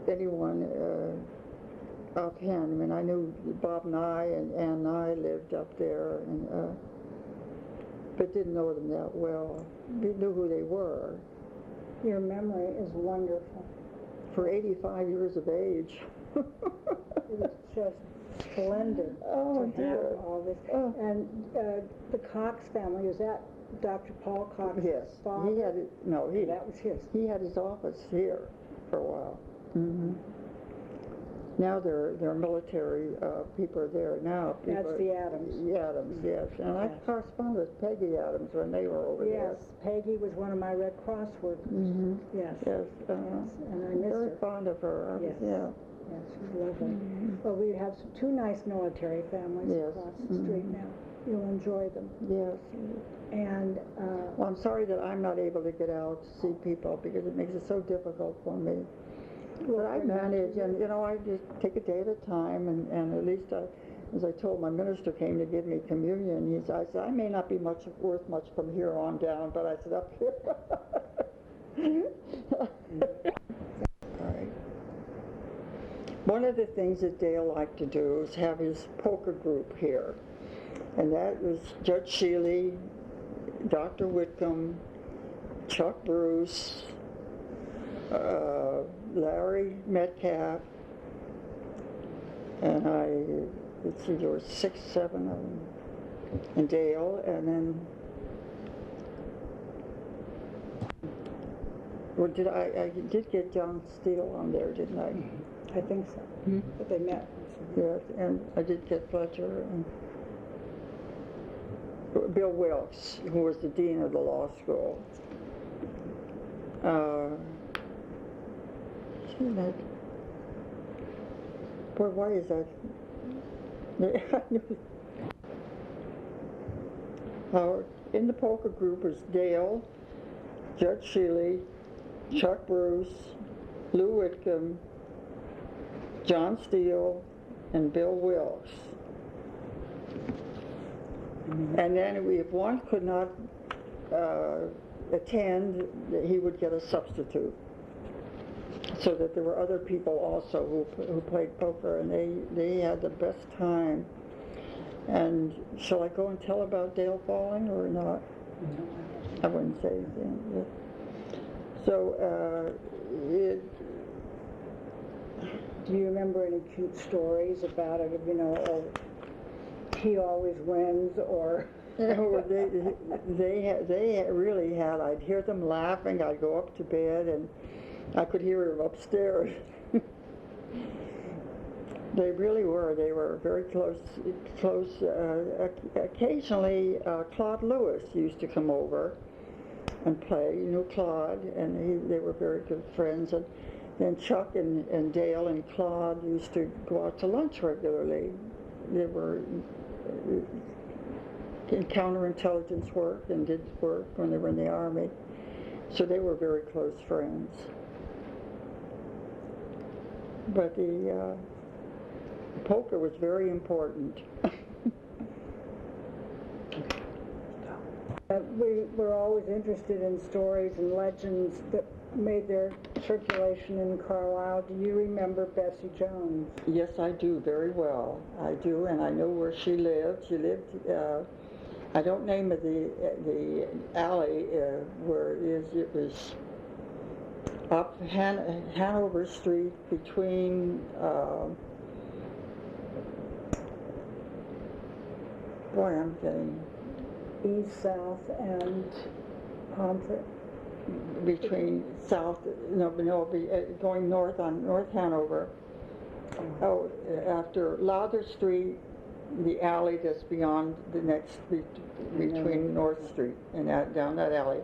anyone offhand. I mean, I knew Bob Nye and Ann Nye lived up there, and but didn't know them that well. We knew who they were. Your memory is wonderful. For 85 years of age. It was just splendid Oh, to have dear. all this. Oh. And the Cox family, is that Dr. Paul Cox's Yes, father? he had it. No, That was his. he had his office here for a while. Mm-hmm. Now they're military people are there now. That's the Adams. The Adams, yes. And I Yes. corresponded with Peggy Adams when they were over Yes, Peggy was one of my Red Cross workers. there. Mm-hmm. Yes. Yes. Yes, and I miss Very her. fond of her. Yes. Yeah. Yes, she's lovely. Mm-hmm. Well, we have two nice military families Yes. across the street Mhm. now. You'll enjoy them. Yes. And Well, I'm sorry that I'm not able to get out to see people because it makes it so difficult for me. But I manage, and I just take a day at a time, and at least as I told my minister came to give me communion, I said, I may not be worth much from here on down, but I said, up here. All right. One of the things that Dale liked to do is have his poker group here, and that was Judge Shealy, Dr. Whitcomb, Chuck Bruce, Larry Metcalf, and let's see, there were 6, 7 of them, and Dale, and then, well, I did get John Steele on there, didn't I? I think so. Hmm? But they met. Yes, and I did get Fletcher, and Bill Wilkes, who was the dean of the law school. Boy, why is that? In the poker group was Dale, Judge Shealy, Chuck Bruce, Lou Whitcomb, John Steele, and Bill Wilkes. And then if one could not attend, he would get a substitute. So that there were other people also who played poker, and they had the best time. And shall I go and tell about Dale falling or not? I wouldn't say anything. So Do you remember any cute stories about it? Or he always wins, or they really had. I'd hear them laughing. I'd go up to bed, and I could hear them upstairs. They really were. They were very close. Occasionally, Claude Lewis used to come over and play. You knew Claude, and they were very good friends. And then Chuck and Dale and Claude used to go out to lunch regularly. They were in counterintelligence work and did work when they were in the Army. So they were very close friends. But the poker was very important. we were always interested in stories and legends that made their circulation in Carlisle. Do you remember Bessie Jones? Yes, I do very well. I do, and I know where she lived. She lived. I don't name it the alley where it is. It was up Hanover Street between. Boy, I'm getting East, South, and Pomfret. between going north on North Hanover Oh, after Lowther Street, the alley that's beyond the next, between North Street and down that alley.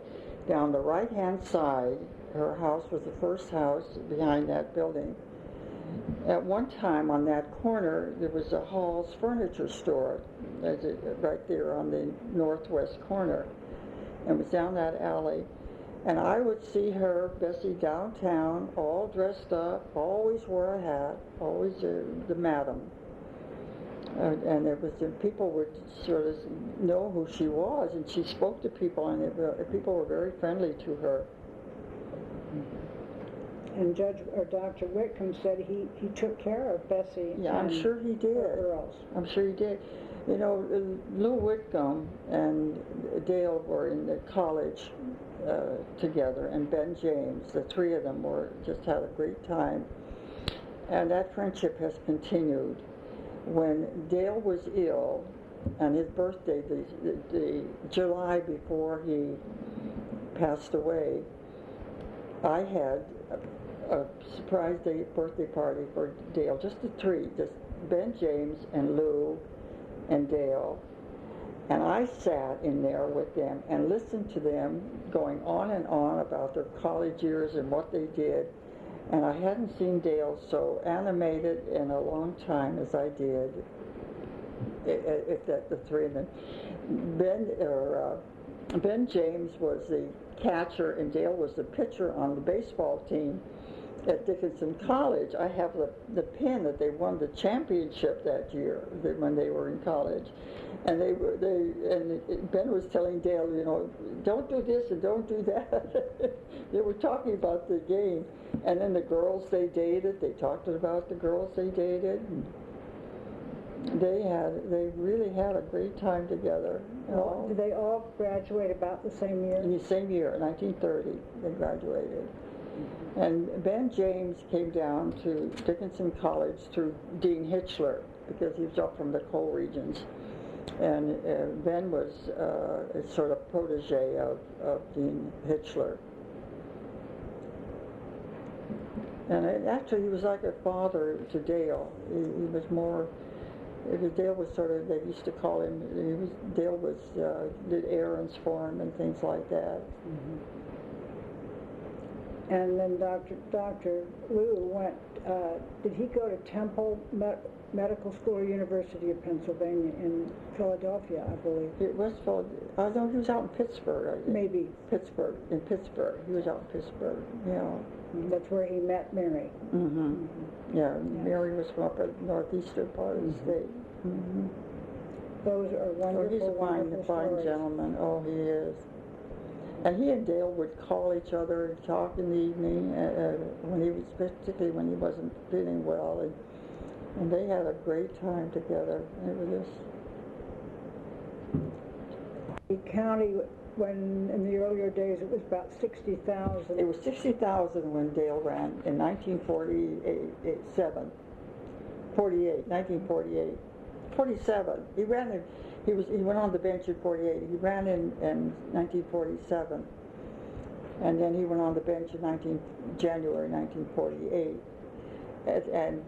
Down the right-hand side, her house was the first house behind that building. At one time on that corner, there was a Hall's furniture store right there on the northwest corner. And it was down that alley. And I would see her, Bessie, downtown, all dressed up, always wore a hat, always the madam. And it was, people would sort of know who she was, and she spoke to people, and people were very friendly to her. And Dr. Whitcomb said he took care of Bessie. Yeah, I'm sure he did. Girls. I'm sure he did. You know, Lou Whitcomb and Dale were in the college together, and Ben James, the three of them just had a great time. And that friendship has continued. When Dale was ill, and his birthday, the July before he passed away, I had a surprise birthday party for Dale, just the three, just Ben James and Lou and Dale. And I sat in there with them and listened to them going on and on about their college years and what they did. And I hadn't seen Dale so animated in a long time as I did, if that the three of them. Ben James was the catcher and Dale was the pitcher on the baseball team at Dickinson College. I have the pin that they won the championship that year when they were in college. And Ben was telling Dale, you know, don't do this and don't do that. They were talking about the game. And then the girls they dated, they talked about the girls they dated. They really had a great time together. Did they all graduate about the same year? In the same year, 1930, they graduated. And Ben James came down to Dickinson College through Dean Hitchler, because he was up from the coal regions. And Ben was a sort of protege of Dean Hitchler. And actually, he was like a father to Dale. He was more, Dale was sort of, they used to call him, Dale did errands for him and things like that. Mm-hmm. And then Dr. Lou went, did he go to Temple Medical School or University of Pennsylvania in Philadelphia, I believe? It was Philadelphia. Oh, no, he was out in Pittsburgh, I think. Maybe. Pittsburgh. He was out in Pittsburgh, yeah. That's where he met Mary. Mm-hmm. Mm-hmm. Yeah, yes. Mary was from up at the northeastern part of the state. Mm-hmm. Those are wonderful, he's a fine gentleman. Oh, he is. And he and Dale would call each other and talk in the evening, particularly when he wasn't feeling well, and they had a great time together. It was just... The county, when in the earlier days, it was about 60,000. It was 60,000 when Dale ran in 1948. 47. He ran. He went on the bench in 48. He ran in 1947, and then he went on the bench in January 1948. And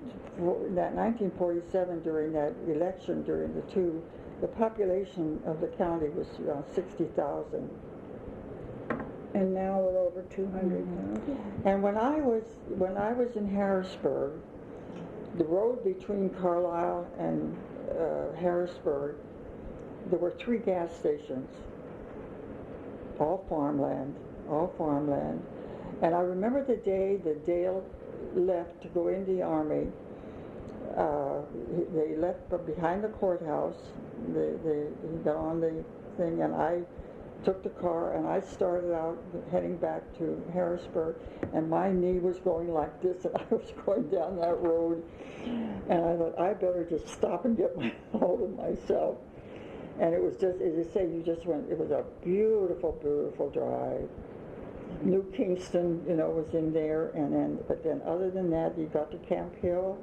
that 1947, during that election, the population of the county was around 60,000. And now we're over 200,000. Mm-hmm. And when I was in Harrisburg, the road between Carlisle and Harrisburg, there were 3 gas stations, all farmland. And I remember the day that Dale left to go in the Army. They left behind the courthouse. He got on the thing, and I took the car, and I started out heading back to Harrisburg, and my knee was going like this, and I was going down that road, and I thought, I better just stop and get my hold of myself. And it was just, as you say, it was a beautiful, beautiful drive. New Kingston, was in there, but then other than that, you got to Camp Hill,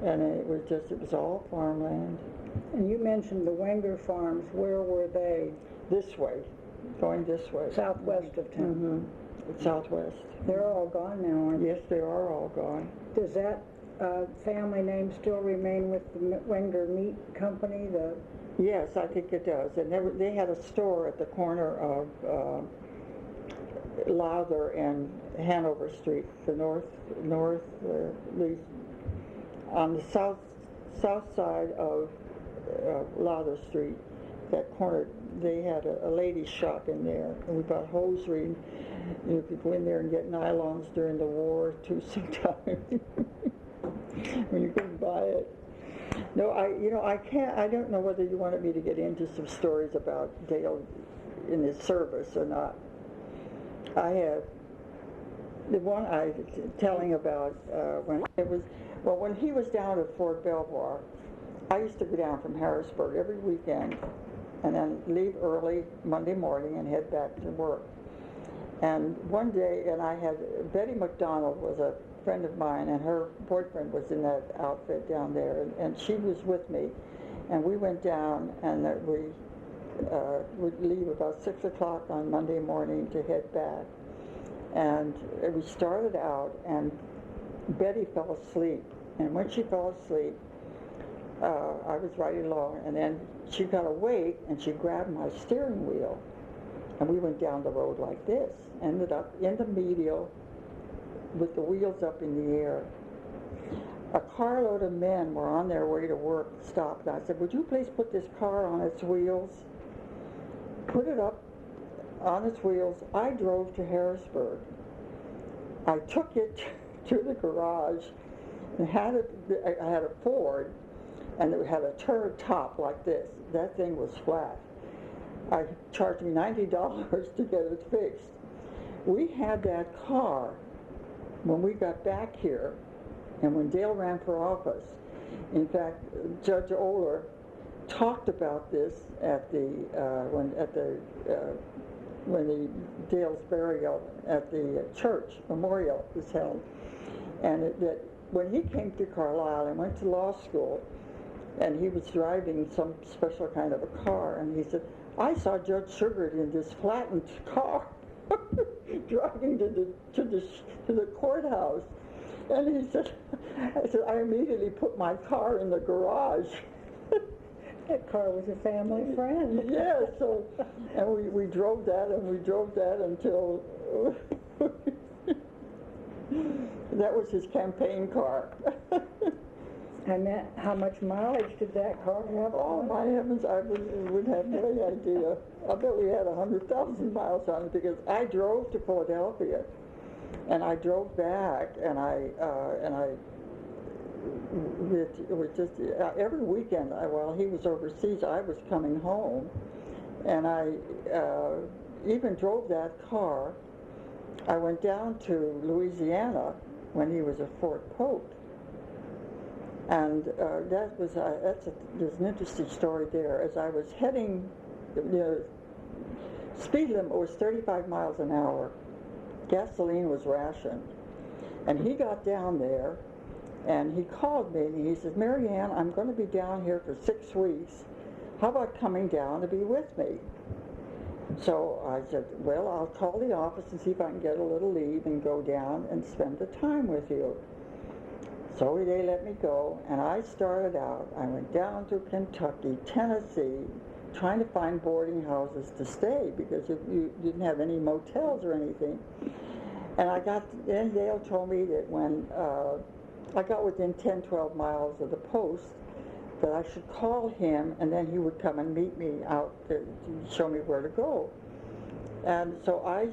and it was all farmland. And you mentioned the Wenger farms. Where were they? This way, going this way. Southwest of town. Mm-hmm. Southwest. They're all gone now, aren't they? Yes, they are all gone. Does that family name still remain with the Wenger Meat Company? Yes, I think it does. And they had a store at the corner of Lowther and Hanover Street, the on the south side of Lowther Street. That corner, they had a ladies' shop in there, and we bought hosiery. You could go in there and get nylons during the war too sometimes when you couldn't buy it. No, I can't. I don't know whether you wanted me to get into some stories about Dale in his service or not. I have the one I telling about when he was down at Fort Belvoir. I used to go down from Harrisburg every weekend, and then leave early Monday morning and head back to work. And one day, and I had Betty McDonald was a friend of mine, and her boyfriend was in that outfit down there, and she was with me, and we went down, and we would leave about 6 o'clock on Monday morning to head back. And we started out, and Betty fell asleep, and when she fell asleep, I was riding along, and then she got awake, and she grabbed my steering wheel, and we went down the road like this, ended up in the medial with the wheels up in the air. A carload of men were on their way to work, stopped, and I said, would you please put this car on its wheels? Put it up on its wheels. I drove to Harrisburg. I took it to the garage, and I had a Ford, and it had a turret top like this. That thing was flat. I charged me $90 to get it fixed. We had that car when we got back here, and when Dale ran for office. In fact, Judge Oler talked about this at when the Dale's burial at the church memorial was held, and that when he came to Carlisle and went to law school, and he was driving some special kind of a car, and he said, I saw Judge Shugart in this flattened car driving to the courthouse. And he said, I immediately put my car in the garage. That car was a family friend. Yeah, so, and we drove that, and we drove that until, that was his campaign car. And how much mileage did that car have? Oh, my heavens, I would have no idea. I bet we had 100,000 miles on it, because I drove to Philadelphia, and I drove back, and it was just every weekend. While he was overseas, I was coming home, and I even drove that car. I went down to Louisiana when he was at Fort Polk. And there's an interesting story there. As I was heading, speed limit was 35 miles an hour. Gasoline was rationed. And he got down there, and he called me, and he said, Mary Ann, I'm going to be down here for 6 weeks. How about coming down to be with me? So I said, well, I'll call the office and see if I can get a little leave and go down and spend the time with you. So they let me go, and I started out. I went down to Kentucky, Tennessee, trying to find boarding houses to stay, because you didn't have any motels or anything. And then Dale told me that when I got within 10, 12 miles of the post, that I should call him, and then he would come and meet me out to show me where to go. And so I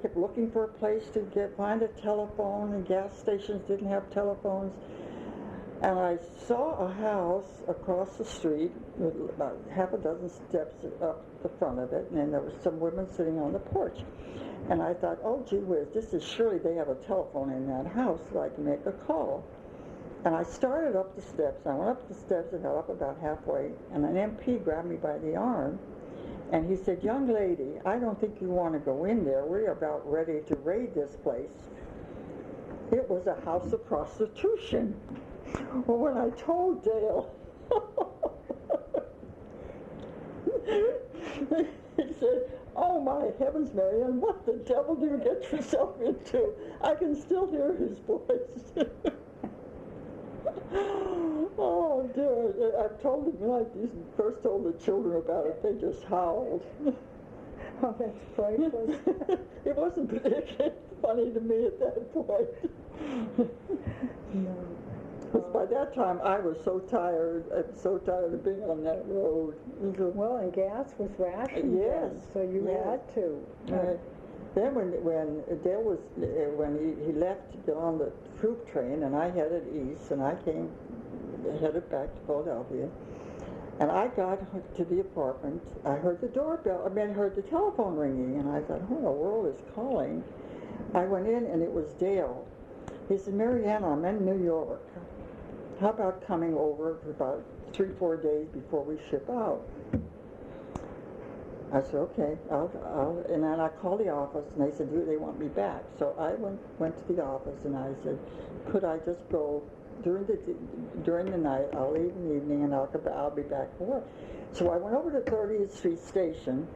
kept looking for a place to find a telephone, and gas stations didn't have telephones. And I saw a house across the street with about half a dozen steps up the front of it, and then there was some women sitting on the porch. And I thought, oh, gee whiz, surely they have a telephone in that house so I can make a call. And I started up the steps. I went up the steps and got up about halfway, and an MP grabbed me by the arm, and he said, young lady, I don't think you want to go in there. We're about ready to raid this place. It was a house of prostitution. Well, when I told Dale, he said, oh my heavens, Marianne, what the devil do you get yourself into? I can still hear his voice. told him, like you first told the children about it, they just howled. Oh, that's priceless. It wasn't particularly funny to me at that point. No. Because by that time I was so tired. I was so tired of being on that road. Well, and gas was rationed Yes, then, so you yes. had to. Then when Dale was, when he left to get on the troop train, and I headed east, and I headed back to Philadelphia, and I got to the apartment, I heard the doorbell, I heard the telephone ringing, and I thought, who in the world is calling? I went in, and it was Dale. He said, Marianne, I'm in New York. How about coming over for about 3-4 days before we ship out? I said, okay, I'll, and then I called the office, and they said, they want me back. So I went to the office, and I said, could I just go during the night? I'll leave in the evening, and I'll be back for work. So I went over to 30th Street Station,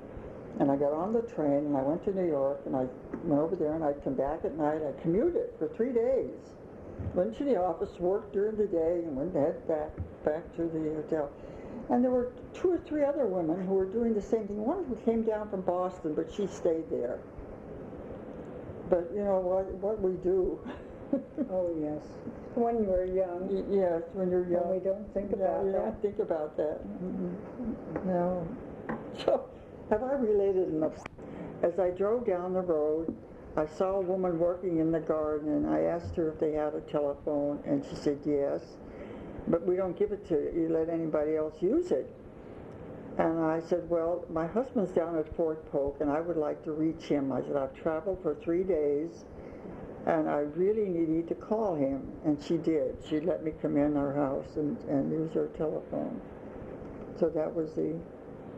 and I got on the train, and I went to New York, and I went over there, and I'd come back at night. I commuted for 3 days. Went to the office, worked during the day, and went back to the hotel. And there were 2 or 3 other women who were doing the same thing. One who came down from Boston, but she stayed there. But you know what we do. Oh, yes. When you were young. Yes, when you're young. When we don't think about You that. don't think about that. No. So, have I related enough? As I drove down the road, I saw a woman working in the garden, and I asked her if they had a telephone, and she said yes. But we don't give it to you. You let anybody else use it. And I said, well, my husband's down at Fort Polk, and I would like to reach him. I said, I've traveled for 3 days, and I really need to call him. And she did. She let me come in our house and use her telephone. So that was the...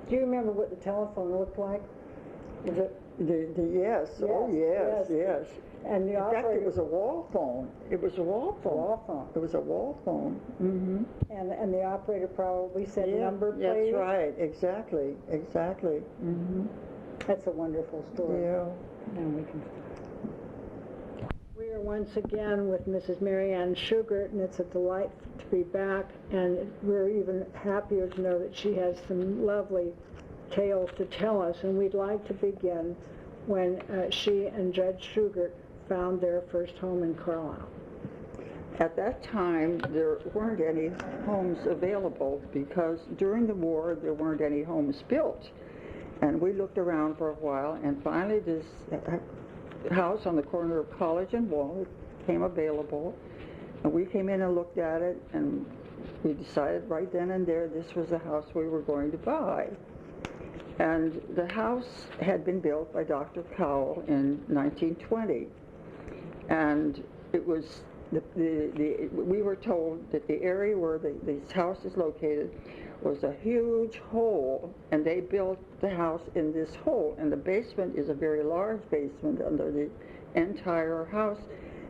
Do you remember what the telephone looked like? Was it? Yes. Oh, yes. And the In operator... fact, it was a wall phone. It was a wall phone. Wall phone. It was a wall phone. Mm-hmm. And the operator probably said, number, please? That's right. Exactly. Mm-hmm. That's a wonderful story. Yeah. And we are once again with Mrs. Marianne Shugart, and it's a delight to be back, and we're even happier to know that she has some lovely tales to tell us, and we'd like to begin when she and Judge Shugart found their first home in Carlisle. At that time, there weren't any homes available because during the war, there weren't any homes built. And we looked around for a while, and finally this house on the corner of College and Walnut came available. And we came in and looked at it, and we decided right then and there this was the house we were going to buy. And the house had been built by Dr. Cowell in 1920. And it was, we were told that the area where this house is located was a huge hole, and they built the house in this hole. And the basement is a very large basement under the entire house,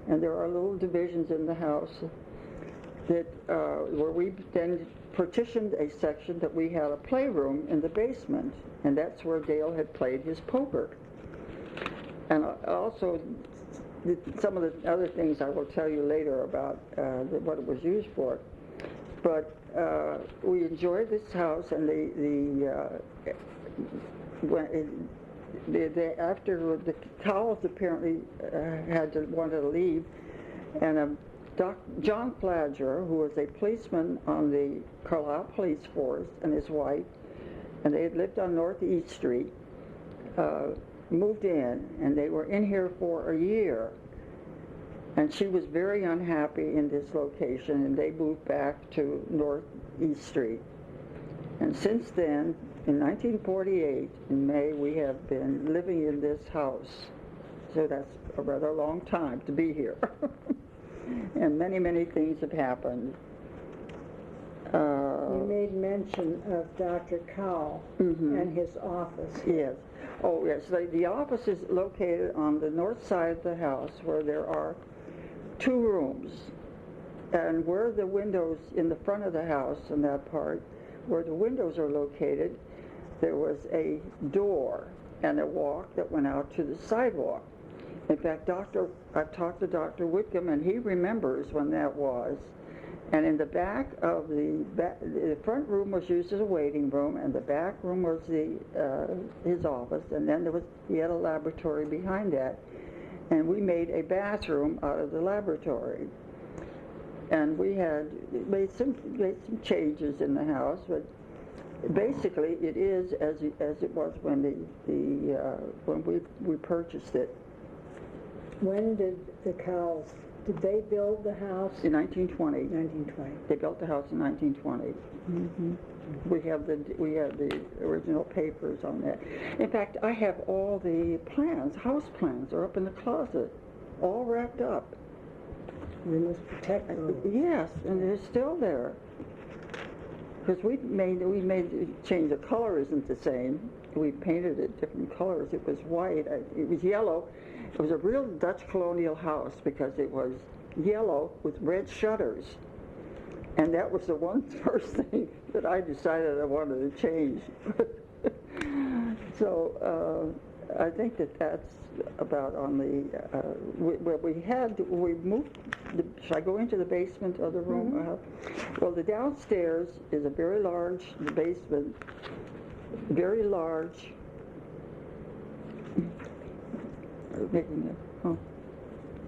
and there are little divisions in the house that where we then partitioned a section that we had a playroom in the basement, and that's where Dale had played his poker. And also, some of the other things I will tell you later about what it was used for. But we enjoyed this house, and after the Cowells apparently wanted to leave, and John Flagger, who was a policeman on the Carlisle Police Force, and his wife, and they had lived on Northeast Street, moved in, and they were in here for a year. And she was very unhappy in this location, and they moved back to Northeast Street. And since then, in 1948, in May, we have been living in this house. So that's a rather long time to be here. And many, many things have happened. You made mention of Dr. Cowell and his office. Yes. Oh, yes. The office is located on the north side of the house, where there are 2 rooms. And where the windows in the front of the house, in that part, where the windows are located, there was a door and a walk that went out to the sidewalk. In fact, I've talked to Dr. Whitcomb, and he remembers when that was. And in the back of the front room was used as a waiting room, and the back room was his office, and then he had a laboratory behind that. And we made a bathroom out of the laboratory. And we had made some changes in the house, but basically it is as it was when when we purchased it. When did they build the house? In 1920. 1920. They built the house in 1920. Mm-hmm. We have the original papers on that. In fact, I have all the plans, house plans, are up in the closet, all wrapped up. We must protect them. Yes, and they're still there. Because we made change. The color isn't the same. We painted it different colors. It was white. It was yellow. It was a real Dutch colonial house because it was yellow with red shutters. And that was the first thing that I decided I wanted to change. So I think that's about on the, we moved, should I go into the basement of the room? Mm-hmm. Well, the downstairs is a very large, the basement, very large,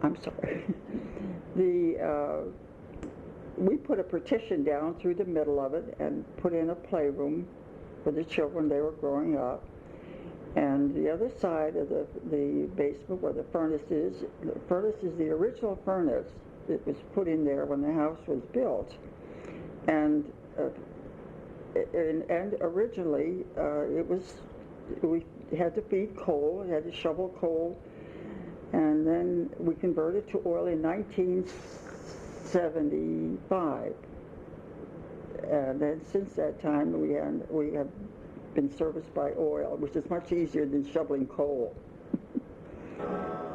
I'm sorry. We put a partition down through the middle of it and put in a playroom for the children. They were growing up. And the other side of the basement where the furnace is the original furnace that was put in there when the house was built. And originally we had to feed coal, we had to shovel coal, and then we converted to oil in 1975. And then since that time we have been serviced by oil, which is much easier than shoveling coal.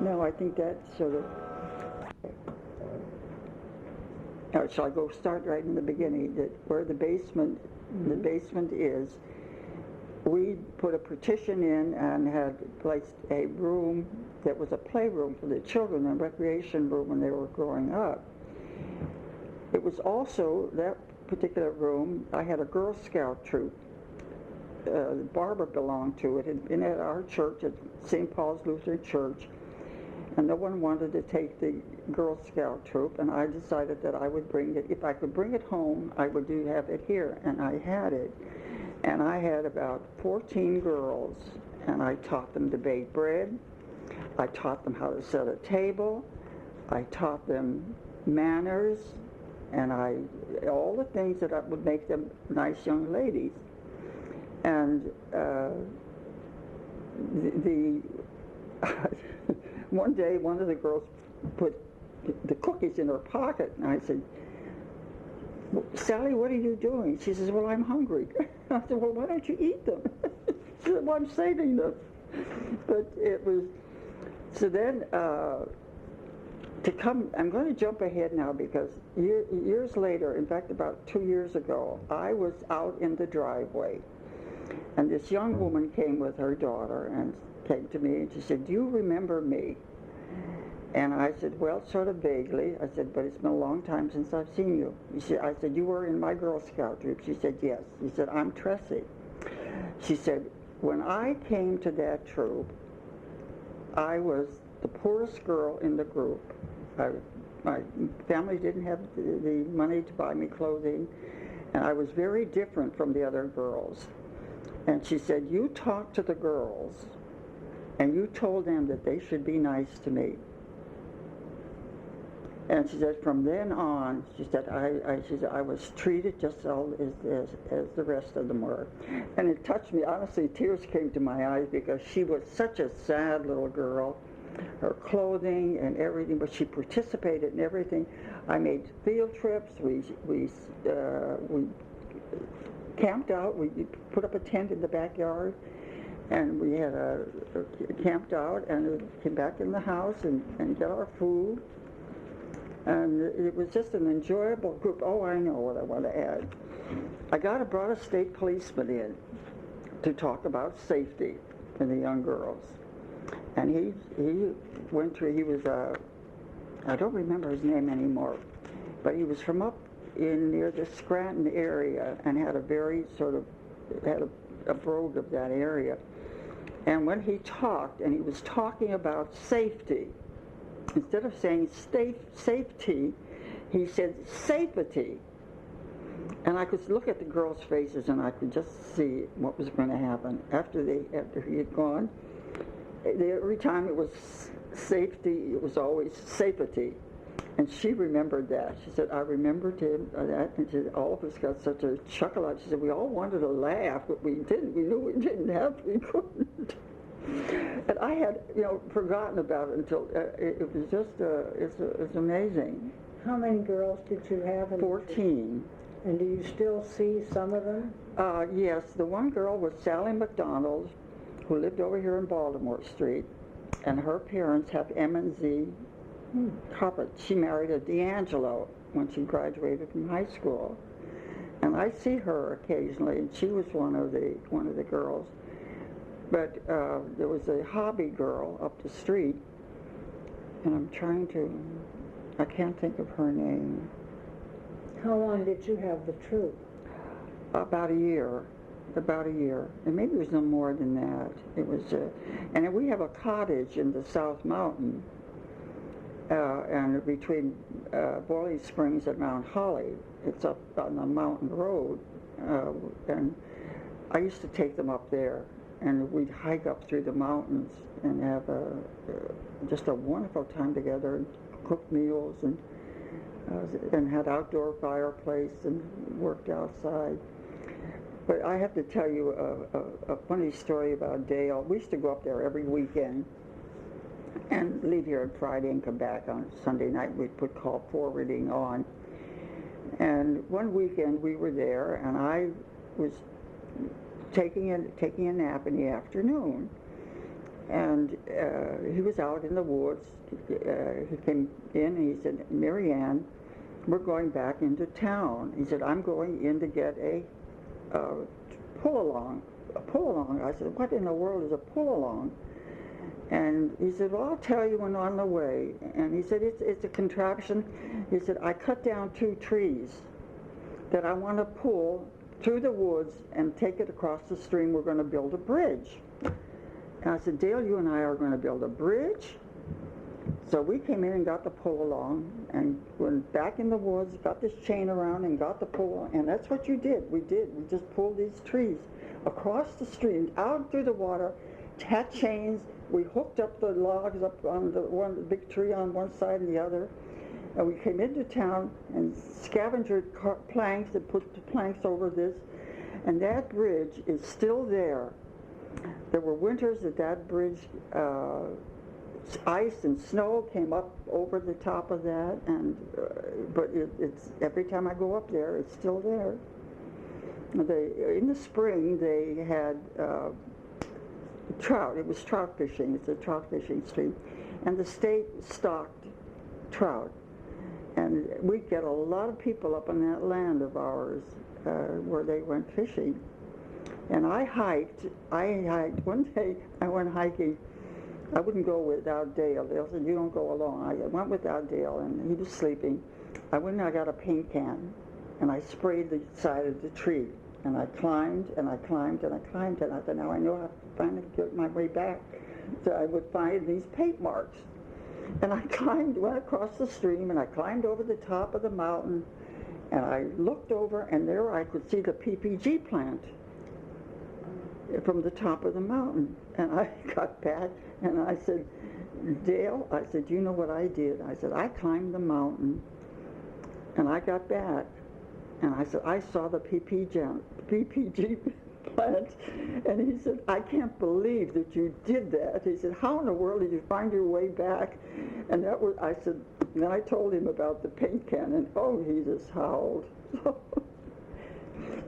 No, I think that's sort of... shall I go start right in the beginning? Where the basement, the basement is, we put a partition in and had placed a room that was a playroom for the children, a recreation room when they were growing up. It was also, that particular room, I had a Girl Scout troop. Barbara belonged to it. It had been at our church, at St. Paul's Lutheran Church, and no one wanted to take the Girl Scout troop, and I decided that I would bring it. If I could bring it home, I would have it here, and I had it. And I had about 14 girls, and I taught them to bake bread. I taught them how to set a table. I taught them manners, and all the things that would make them nice young ladies. And one day, one of the girls put the cookies in her pocket, and I said, "Sally, what are you doing?" She says, "Well, I'm hungry." I said, "Well, why don't you eat them?" She said, "Well, I'm saving them." But it was, so then, I'm going to jump ahead now because years later, in fact about 2 years ago, I was out in the driveway, and this young woman came with her daughter and came to me and she said, "Do you remember me?" And I said, "Well, sort of vaguely." I said, "But it's been a long time since I've seen you." I said, "You were in my Girl Scout troop." She said, "Yes." She said, "I'm Tressie." She said, "When I came to that troop, I was the poorest girl in the group. My family didn't have the money to buy me clothing, and I was very different from the other girls." And she said, "You talked to the girls, and you told them that they should be nice to me." And she said, from then on, she said, I was treated just as the rest of them were. And it touched me. Honestly, tears came to my eyes because she was such a sad little girl. Her clothing and everything, but she participated in everything. I made field trips. We camped out. We put up a tent in the backyard, and we had camped out and came back in the house and got our food. And it was just an enjoyable group. Oh, I know what I want to add. I brought a state policeman in to talk about safety in the young girls. And he went through, he was, I don't remember his name anymore, but he was from up in near the Scranton area and had a very had a brogue of that area. And when he talked, and he was talking about safety, instead of saying safety, he said safety. And I could look at the girls' faces, and I could just see what was going to happen after he had gone. Every time it was safety, it was always safety. And she remembered that. She said, I remembered him that. And she said, all of us got such a chuckle out. She said, we all wanted to laugh, but we didn't. We knew we didn't have to. We couldn't. And I had, forgotten about it until it was just, it's amazing. How many girls did you have? 14. And do you still see some of them? Yes, the one girl was Sally McDonald, who lived over here in Baltimore Street, and her parents have M&Z carpet. She married a D'Angelo when she graduated from high school, and I see her occasionally, and she was one of the girls. But there was a hobby girl up the street, and I can't think of her name. How long did you have the troop? About a year, and maybe it was no more than that. It was, and we have a cottage in the South Mountain, and between Boiling Springs and Mount Holly. It's up on the mountain road, and I used to take them up there, and we'd hike up through the mountains and have just a wonderful time together, and cook meals, and had outdoor fireplace and worked outside. But I have to tell you a funny story about Dale. We used to go up there every weekend and leave here on Friday and come back on Sunday night. We'd put call forwarding on. And one weekend we were there, and I was taking a nap in the afternoon. And he was out in the woods. He came in and he said, Mary Ann, we're going back into town. He said, I'm going in to get a pull-along. A pull-along. I said, what in the world is a pull-along? And he said, well, I'll tell you when on the way. And he said, it's a contraption. He said, I cut down 2 trees that I want to pull through the woods and take it across the stream. We're going to build a bridge. And I said, Dale, you and I are going to build a bridge? So we came in and got the pull-along and went back in the woods, got this chain around and got the pull-along. And that's what you did. We just pulled these trees across the stream, out through the water, had chains. We hooked up the logs up on the big tree on one side and the other. And we came into town and scavengered planks and put the planks over this. And that bridge is still there. There were winters that bridge, ice and snow came up over the top of that, and but it's every time I go up there, it's still there. In the spring they had trout. It was trout fishing. It's a trout fishing stream, and the state stocked trout, and we get a lot of people up on that land of ours where they went fishing. And I hiked one day. I went hiking. I wouldn't go without Dale. Dale said, you don't go alone. I went without Dale, and he was sleeping. I went and I got a paint can, and I sprayed the side of the tree. And I climbed, and I climbed, and I climbed, and I thought, now I know how to finally get my way back. So I would find these paint marks. And I went across the stream, and I climbed over the top of the mountain, and I looked over, and there I could see the PPG plant from the top of the mountain. And I got back, and I said, Dale, I said, you know what I did? I said, I climbed the mountain, and I got back, and I said, I saw the PPG plant. And he said, I can't believe that you did that. He said, how in the world did you find your way back? And that was, I said, then I told him about the paint can, and oh, he just howled.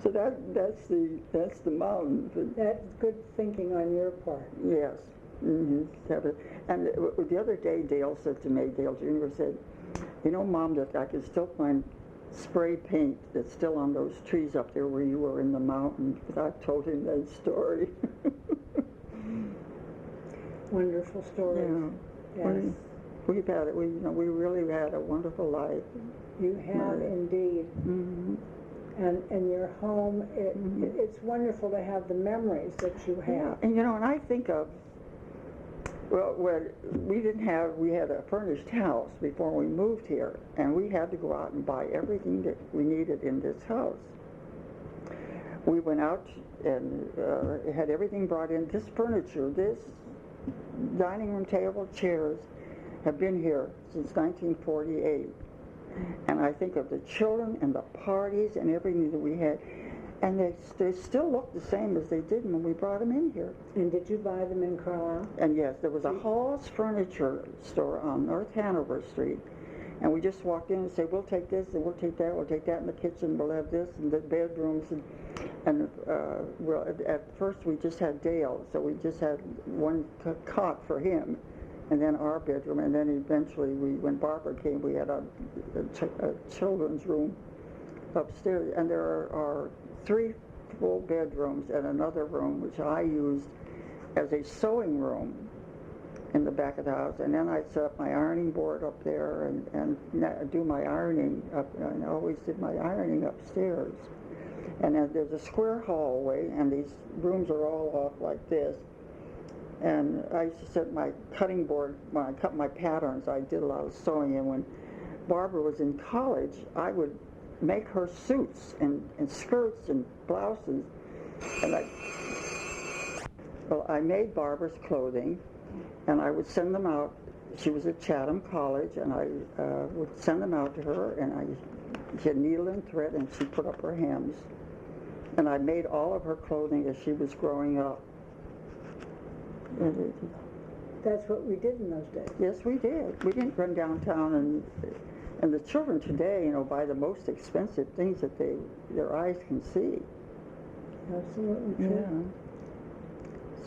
So that's the mountain. That's good thinking on your part. Yes. Mm-hmm. And the other day, Dale said to me, Dale Jr. said, you know, Mom, that I can still find spray paint that's still on those trees up there where you were in the mountain. Because I told him that story. Wonderful story. Yeah. Yes. we've had it. We really had a wonderful life. You have indeed. Mm-hmm. And your home, it's wonderful to have the memories that you have. Yeah, and and I think of, well, we had a furnished house before we moved here, and we had to go out and buy everything that we needed in this house. We went out and had everything brought in. This furniture, this dining room table, chairs, have been here since 1948. And I think of the children and the parties and everything that we had, and they still look the same as they did when we brought them in here. And did you buy them in Carlisle? And yes, there was a Hall's Furniture store on North Hanover Street, and we just walked in and said, we'll take this and we'll take that in the kitchen, we'll have this and the bedrooms, and well, at first we just had Dale, so we just had one cot for him, and then our bedroom, and then eventually when Barbara came, we had a children's room upstairs, and there are 3 full bedrooms and another room which I used as a sewing room in the back of the house, and then I'd set up my ironing board up there and do my ironing up, and I always did my ironing upstairs. And then there's a square hallway, and these rooms are all off like this. And I used to set my cutting board, when I cut my patterns, I did a lot of sewing, and when Barbara was in college, I would make her suits and skirts and blouses, and I made Barbara's clothing, and I would send them out. She was at Chatham College, and I would send them out to her, and she had needle and thread, and she put up her hems. And I made all of her clothing as she was growing up. That's what we did in those days. Yes, we did. We didn't run downtown, and the children today, buy the most expensive things that their eyes can see. Absolutely true. Yeah.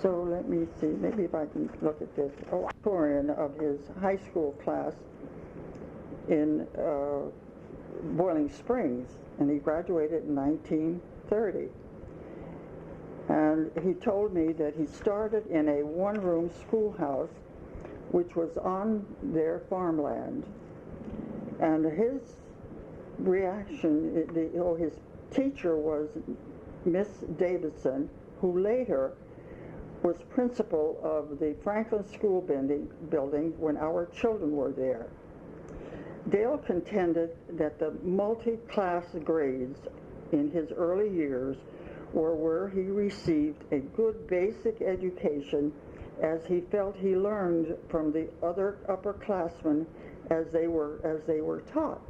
So let me see, maybe if I can look at this. Osborn of his high school class in Boiling Springs, and he graduated in 1930. And he told me that he started in a one-room schoolhouse which was on their farmland. And his reaction, his teacher was Miss Davidson, who later was principal of the Franklin School building when our children were there. Dale contended that the multi-class grades in his early years were where he received a good basic education, as he felt he learned from the other upperclassmen as they were taught.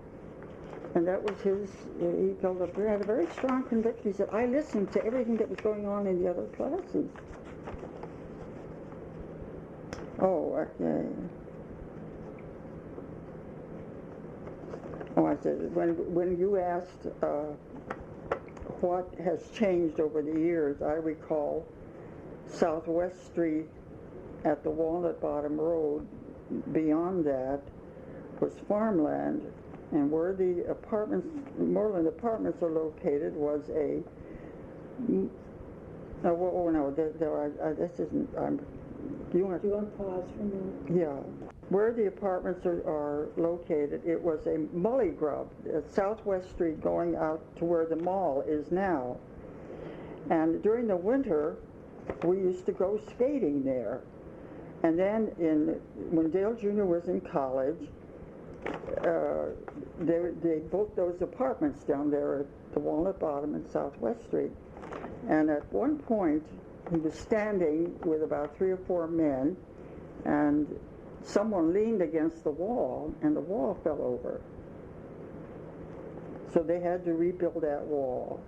And that was he had a very strong conviction. He said, I listened to everything that was going on in the other classes. Oh, okay. Oh, I said, when you asked what has changed over the years, I recall Southwest Street at the Walnut Bottom Road. Beyond that was farmland, and where the Moreland Apartments are located was a. This isn't. Do you want to pause for a minute? Yeah. Where the apartments are located, it was a mully grub at Southwest Street going out to where the mall is now. And during the winter, we used to go skating there. And then when Dale Jr. was in college, they built those apartments down there at the Walnut Bottom and Southwest Street. And at one point, he was standing with about 3 or 4 men, and someone leaned against the wall, and the wall fell over. So they had to rebuild that wall.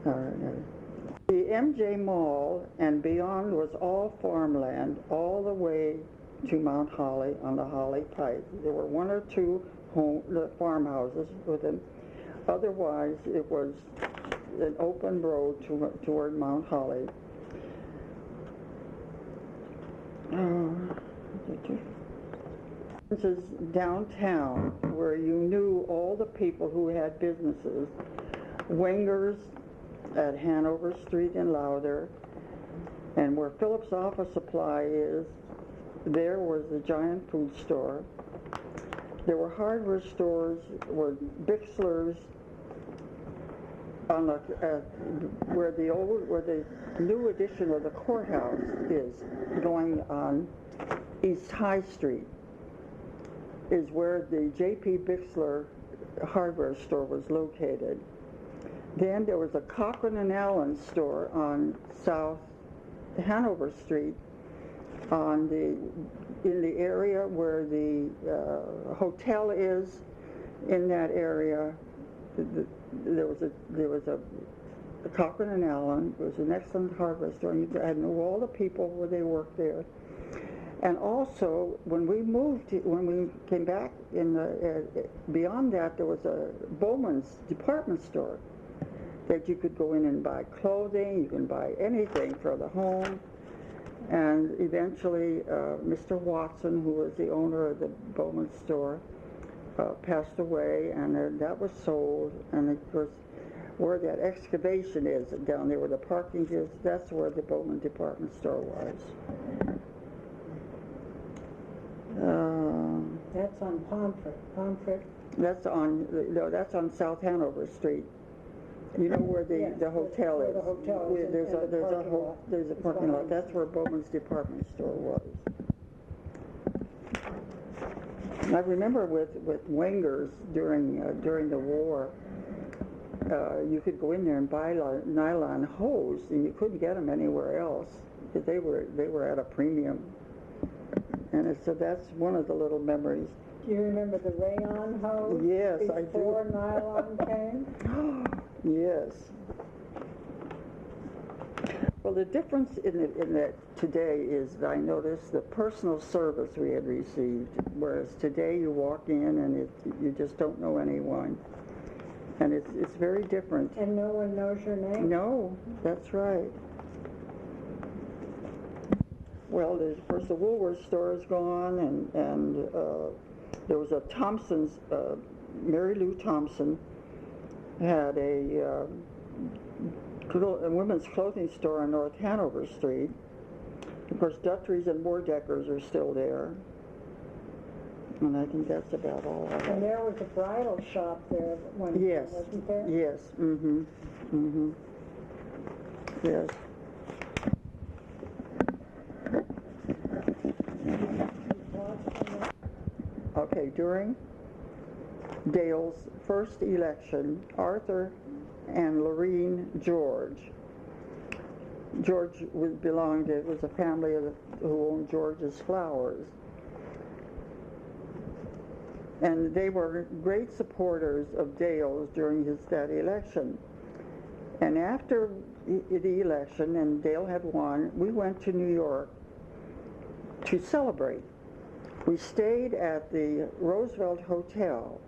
All right. The MJ Mall and beyond was all farmland, all the way to Mount Holly on the Holly Pike. There were 1 or 2 farmhouses with them. Otherwise, it was an open road toward Mount Holly. This is downtown, where you knew all the people who had businesses. Wenger's at Hanover Street in Lowther, And where Phillips Office Supply is, there was a giant food store. There were hardware stores, were Bixler's, on the where the new addition of the courthouse is, going on East High Street, is where the J.P. Bixler hardware store was located. Then there was a Cochran and Allen store on South Hanover Street, in the area where the hotel is. In that area, there was a Cochran and Allen. It was an excellent hardware store. You had know all the people where they worked there. And also, when we came back beyond that, there was a Bowman's department store that you could go in and buy clothing. You can buy anything for the home. And eventually, Mr. Watson, who was the owner of the Bowman store, passed away, and that was sold. And of course, where that excavation is down there, where the parking is, that's where the Bowman department store was. That's on Pomfret. That's on South Hanover Street. You know where the hotel is? The hotel is. There's a parking lot. That's where Bowman's department store was. I remember with Wenger's during the war, you could go in there and buy nylon hose, and you couldn't get them anywhere else because they were at a premium. And so that's one of the little memories. Do you remember the rayon hose? Yes, I do. Before nylon came? Yes. Well, the difference in that today is that I noticed the personal service we had received, whereas today you walk in and you just don't know anyone. And it's very different. And no one knows your name? No, that's right. Well, of course, the Woolworth store is gone, and there was a Thompson's, Mary Lou Thompson had a women's clothing store on North Hanover Street. Of course, Dutry's and Moordeckers are still there. And I think that's about all I have. And there was a bridal shop there at one time, Yes. wasn't there? Yes. Mm-hmm. Mm-hmm. Yes. Okay, during Dale's first election, Arthur and Lorene George it was a family who owned George's Flowers. And they were great supporters of Dale's during that election. And after the election, and Dale had won, we went to New York to celebrate. We stayed at the Roosevelt Hotel,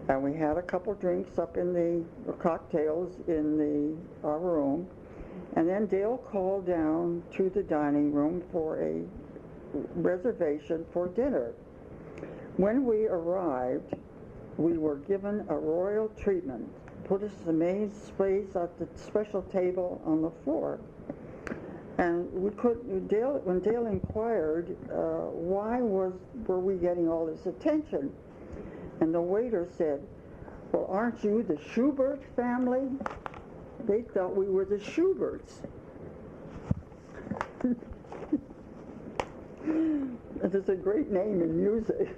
and we had a couple drinks up in the cocktails in our room, and then Dale called down to the dining room for a reservation for dinner. When we arrived, we were given a royal treatment, put us in the main space at the special table on the floor. And when Dale inquired, why were we getting all this attention? And the waiter said, well, aren't you the Shugart family? They thought we were the Shugarts. It's a great name in music.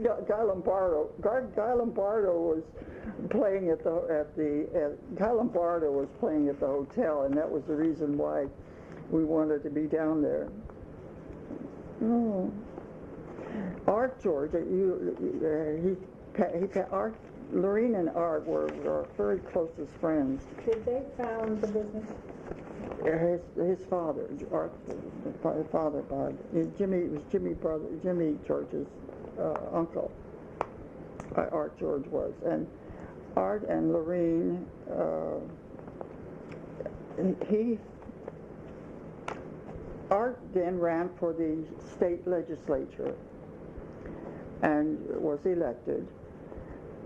Guy Lombardo was playing at the hotel, and that was the reason why we wanted to be down there. Oh. Art George, Lorene and Art were our very closest friends. Did they found the business? His father, Art, father, Jimmy George's uncle. Art George was, and Art and Lorene. Art then ran for the state legislature and was elected,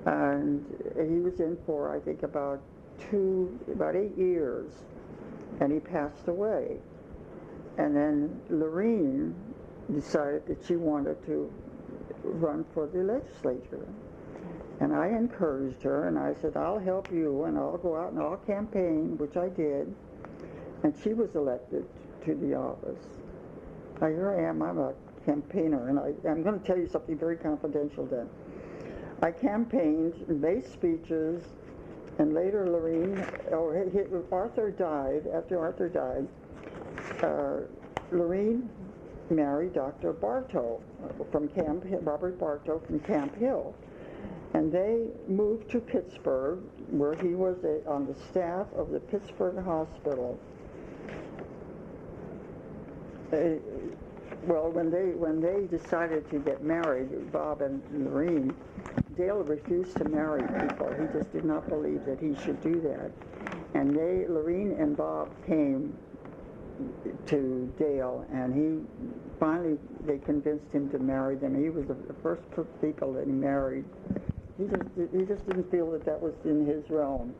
and he was in for, I think, about 8 years, and he passed away. And then Lorene decided that she wanted to run for the legislature. And I encouraged her, and I said, I'll help you, and I'll go out and I'll campaign, which I did. And she was elected to the office. Here I am, I'm a campaigner, and I'm going to tell you something very confidential then. I campaigned, made speeches, and later Arthur died. After Arthur died, Lorene married Dr. Bartow Robert Bartow from Camp Hill. And they moved to Pittsburgh, where he was on the staff of the Pittsburgh Hospital. Well, when they decided to get married, Bob and Lorene, Dale refused to marry people. He just did not believe that he should do that. And Lorene and Bob came to Dale, and they convinced him to marry them. He was the first people that he married. He just didn't feel that was in his realm.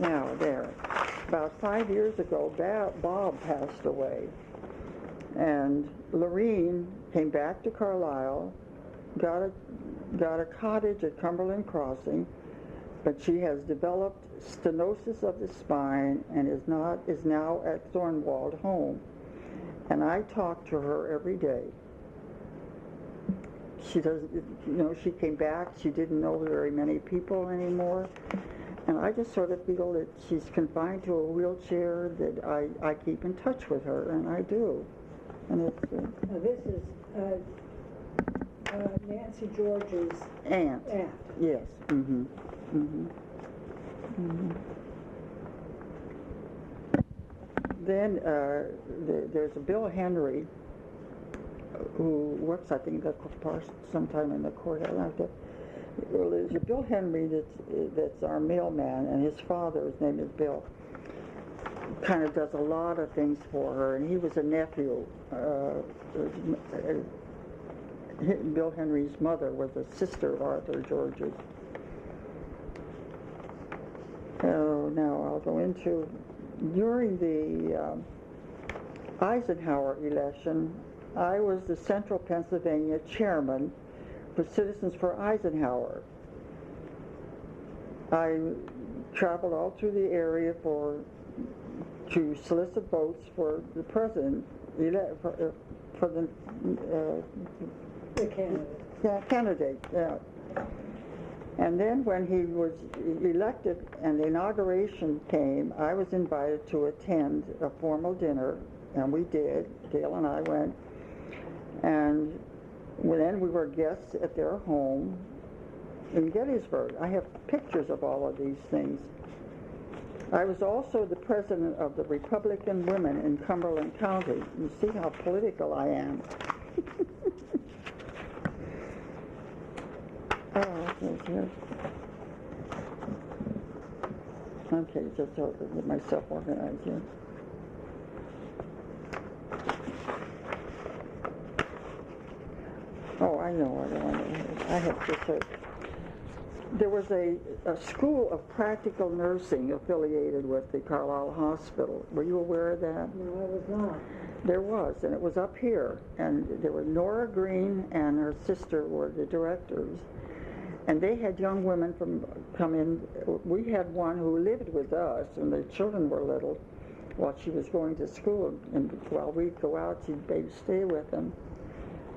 Now, about 5 years ago, Bob passed away, and Lorene came back to Carlisle, got a cottage at Cumberland Crossing, but she has developed stenosis of the spine and is now at Thornwald Home. And I talk to her every day. She doesn't, she came back, she didn't know very many people anymore. And I just sort of feel that she's confined to a wheelchair, that I keep in touch with her, and I do. And it's this is Nancy George's aunt. Yes. Mm-hmm. Mm-hmm. Mm-hmm. Then there's a Bill Henry who works, I think, sometime in the court. Well, there's a Bill Henry that's our mailman, and his father's name is Bill. Kind of does a lot of things for her, and he was a nephew. Bill Henry's mother was a sister of Arthur George's. Now I'll go into, during the Eisenhower election, I was the Central Pennsylvania chairman for Citizens for Eisenhower. I traveled all through the area to solicit votes for the president, for the candidate. Yeah, candidate. Yeah. And then when he was elected and the inauguration came, I was invited to attend a formal dinner, and we did. Dale and I went. And then we were guests at their home in Gettysburg. I have pictures of all of these things. I was also the president of the Republican Women in Cumberland County. You see how political I am. Okay, just to get myself organized here. Oh, I know. I have to say. There was a school of practical nursing affiliated with the Carlisle Hospital. Were you aware of that? No, I was not. There was, and it was up here. And there were Nora Green and her sister were the directors. And they had young women come in. We had one who lived with us, and the children were little, while she was going to school. And while we'd go out, she'd stay with them.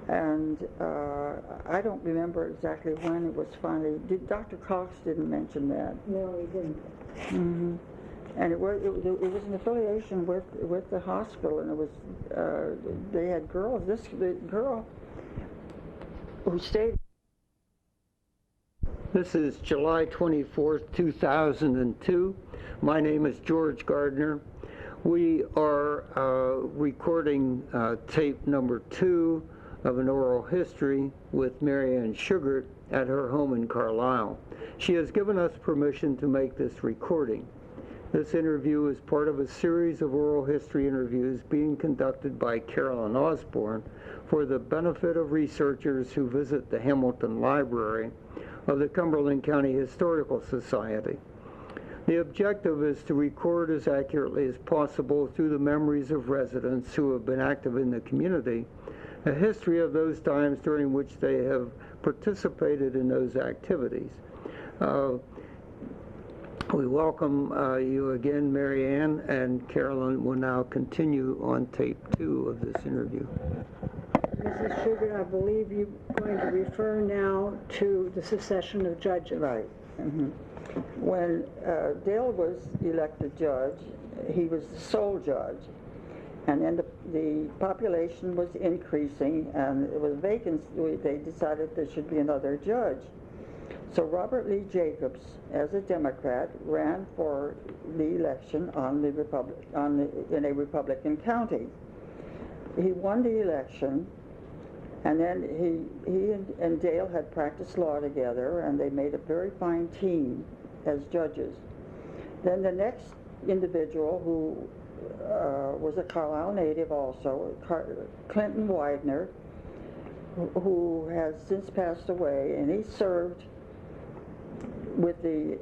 And I don't remember exactly when it was finally. Dr. Cox didn't mention that. No, he didn't. Mm-hmm. And it was an affiliation with the hospital, and it was they had girls. The girl who stayed. This is July 24th, 2002. My name is George Gardner. We are recording tape number 2 of an oral history with Marianne Shugart at her home in Carlisle. She has given us permission to make this recording. This interview is part of a series of oral history interviews being conducted by Carolyn Osborn for the benefit of researchers who visit the Hamilton Library of the Cumberland County Historical Society. The objective is to record as accurately as possible through the memories of residents who have been active in the community, a history of those times during which they have participated in those activities. We welcome you again, Mary Ann, and Carolyn will now continue on tape 2 of this interview. Mrs. Shugart, I believe you're going to refer now to the Secession of Judges. Right. Mm-hmm. When Dale was elected judge, he was the sole judge. And then the population was increasing, and it was vacancy. They decided there should be another judge. So Robert Lee Jacobs, as a Democrat, ran for the election in a Republican county. He won the election, and then he and Dale had practiced law together, and they made a very fine team as judges. Then the next individual, who was a Carlisle native also, Clinton Widener, who has since passed away, and he served with the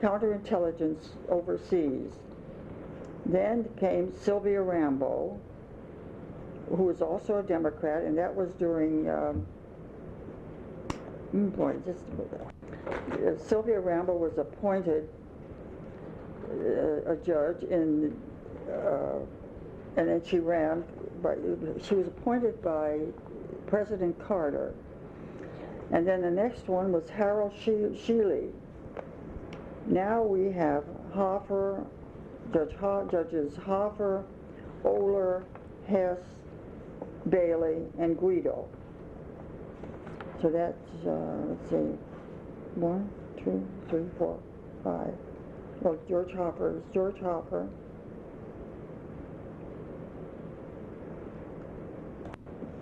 counterintelligence overseas. Then came Sylvia Rambo, who was also a Democrat, and that was during, Sylvia Rambo was appointed a judge and then she ran, she was appointed by President Carter. And then the next one was Harold Shealy. Now we have Hoffer, Judges Hoffer, Oler, Hess, Bailey, and Guido. So that's, let's see, 1, 2, 3, 4, 5. Well, George Hopper is George Hopper.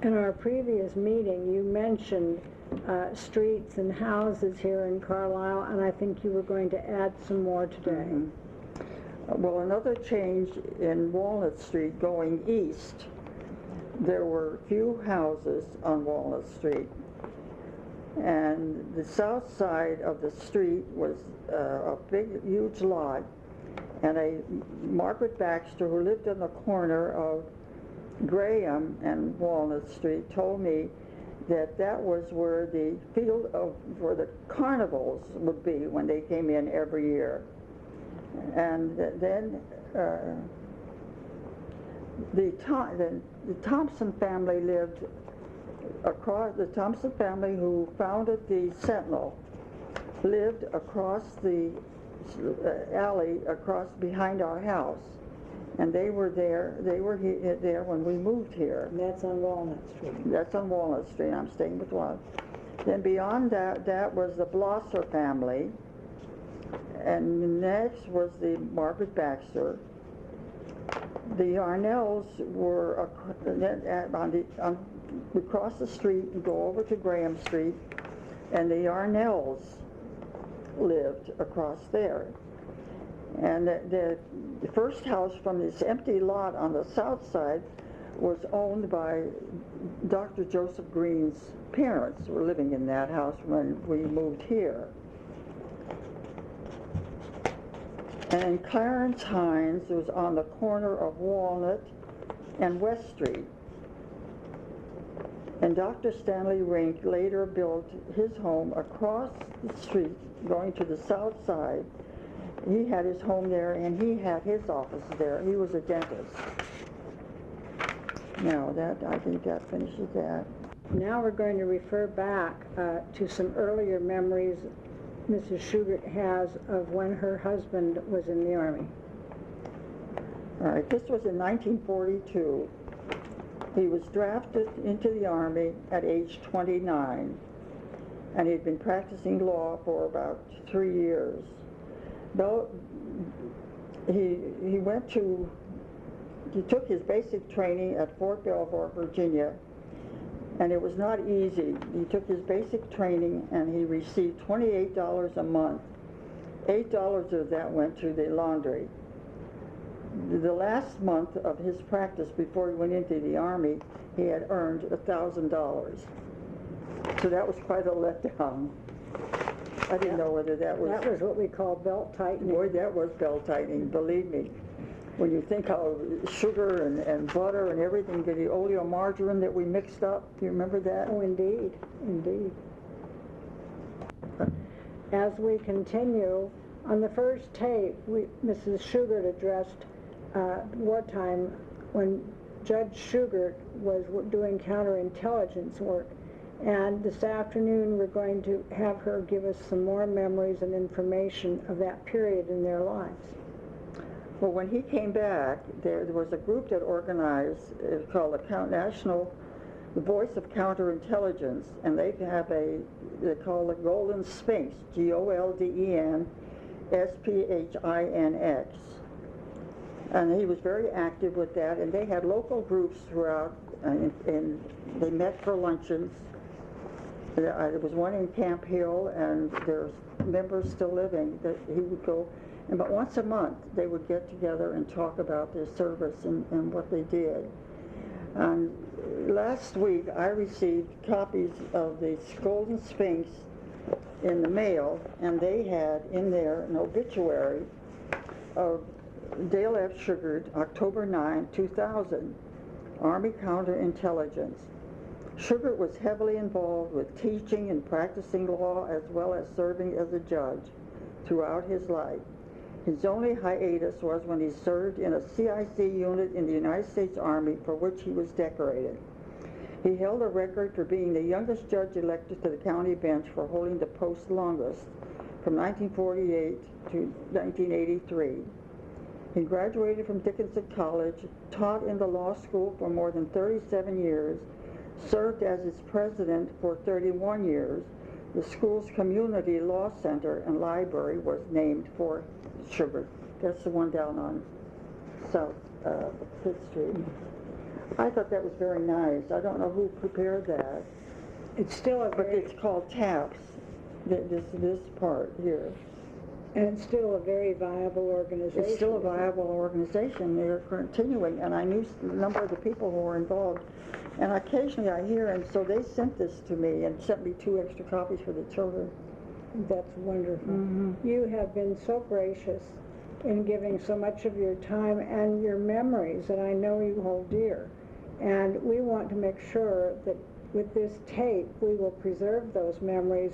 In our previous meeting, you mentioned streets and houses here in Carlisle, and I think you were going to add some more today. Mm-hmm. Well, another change in Walnut Street going east, there were few houses on Walnut Street, and the south side of the street was a big, huge lot, and a Margaret Baxter, who lived in the corner of Graham and Walnut Street, told me that that was where the field where the carnivals would be when they came in every year. And then the Thompson family lived across, the Thompson family who founded the Sentinel lived across the alley across behind our house. And they were there when we moved here. And that's on Walnut Street. That's on Walnut Street. I'm staying with one. Then beyond that was the Blosser family. And next was the Margaret Baxter. The Yarnells were we cross the street and go over to Graham Street, and the Yarnells lived across there. And the first house from this empty lot on the south side was owned by Dr. Joseph Green's parents. Were living in that house when we moved here. And Clarence Hines was on the corner of Walnut and West Street. And Dr. Stanley Rink later built his home across the street going to the south side. He had his home there, and he had his office there. He was a dentist. Now, I think that finishes that. Now we're going to refer back to some earlier memories Mrs. Shugart has of when her husband was in the Army. All right, this was in 1942. He was drafted into the Army at age 29, and he'd been practicing law for about 3 years. Though he took his basic training at Fort Belvoir, Virginia, and it was not easy. He took his basic training and he received $28 a month. $8 of that went to the laundry. The last month of his practice before he went into the Army, he had earned $1,000. So that was quite a letdown. I didn't know whether that was... That was what we call belt tightening. Boy, that was belt tightening, believe me. When you think how sugar and butter and everything, the oleomargarine that we mixed up, do you remember that? Oh, indeed, indeed. As we continue, on the first tape, Mrs. Shugart addressed wartime when Judge Shugart was doing counterintelligence work. And this afternoon, we're going to have her give us some more memories and information of that period in their lives. Well, when he came back, there was a group that organized, it's called the Voice of Counterintelligence, and they call it Golden Sphinx, GOLDEN SPHINX. And he was very active with that, and they had local groups throughout, and they met for luncheons. There was one in Camp Hill, and there's members still living that he would go, but once a month they would get together and talk about their service and what they did. And last week I received copies of the Golden Sphinx in the mail, and they had in there an obituary of Dale F. Shugart, October 9, 2000, Army Counterintelligence. Shugart was heavily involved with teaching and practicing law as well as serving as a judge throughout his life. His only hiatus was when he served in a CIC unit in the United States Army, for which he was decorated. He held a record for being the youngest judge elected to the county bench for holding the post longest, from 1948 to 1983. He graduated from Dickinson College, taught in the law school for more than 37 years, served as its president for 31 years. The school's community law center and library was named for Shugart. That's the one down on South 5th Street. I thought that was very nice. I don't know who prepared that. It's still a But very, it's called TAPS, this part here. and it's still a very viable organization. It's still a viable organization. They're continuing, and I knew a number of the people who were involved. And occasionally I hear, and so they sent this to me and sent me 2 extra copies for the children. That's wonderful. Mm-hmm. You have been so gracious in giving so much of your time and your memories that I know you hold dear. And we want to make sure that with this tape, we will preserve those memories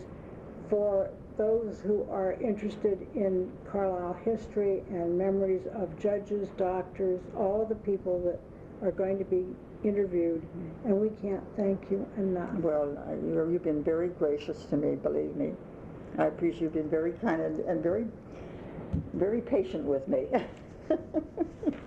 for those who are interested in Carlisle history and memories of judges, doctors, all the people that are going to be interviewed, and we can't thank you enough. Well, you've been very gracious to me, believe me. I appreciate you've been very kind and very, very patient with me.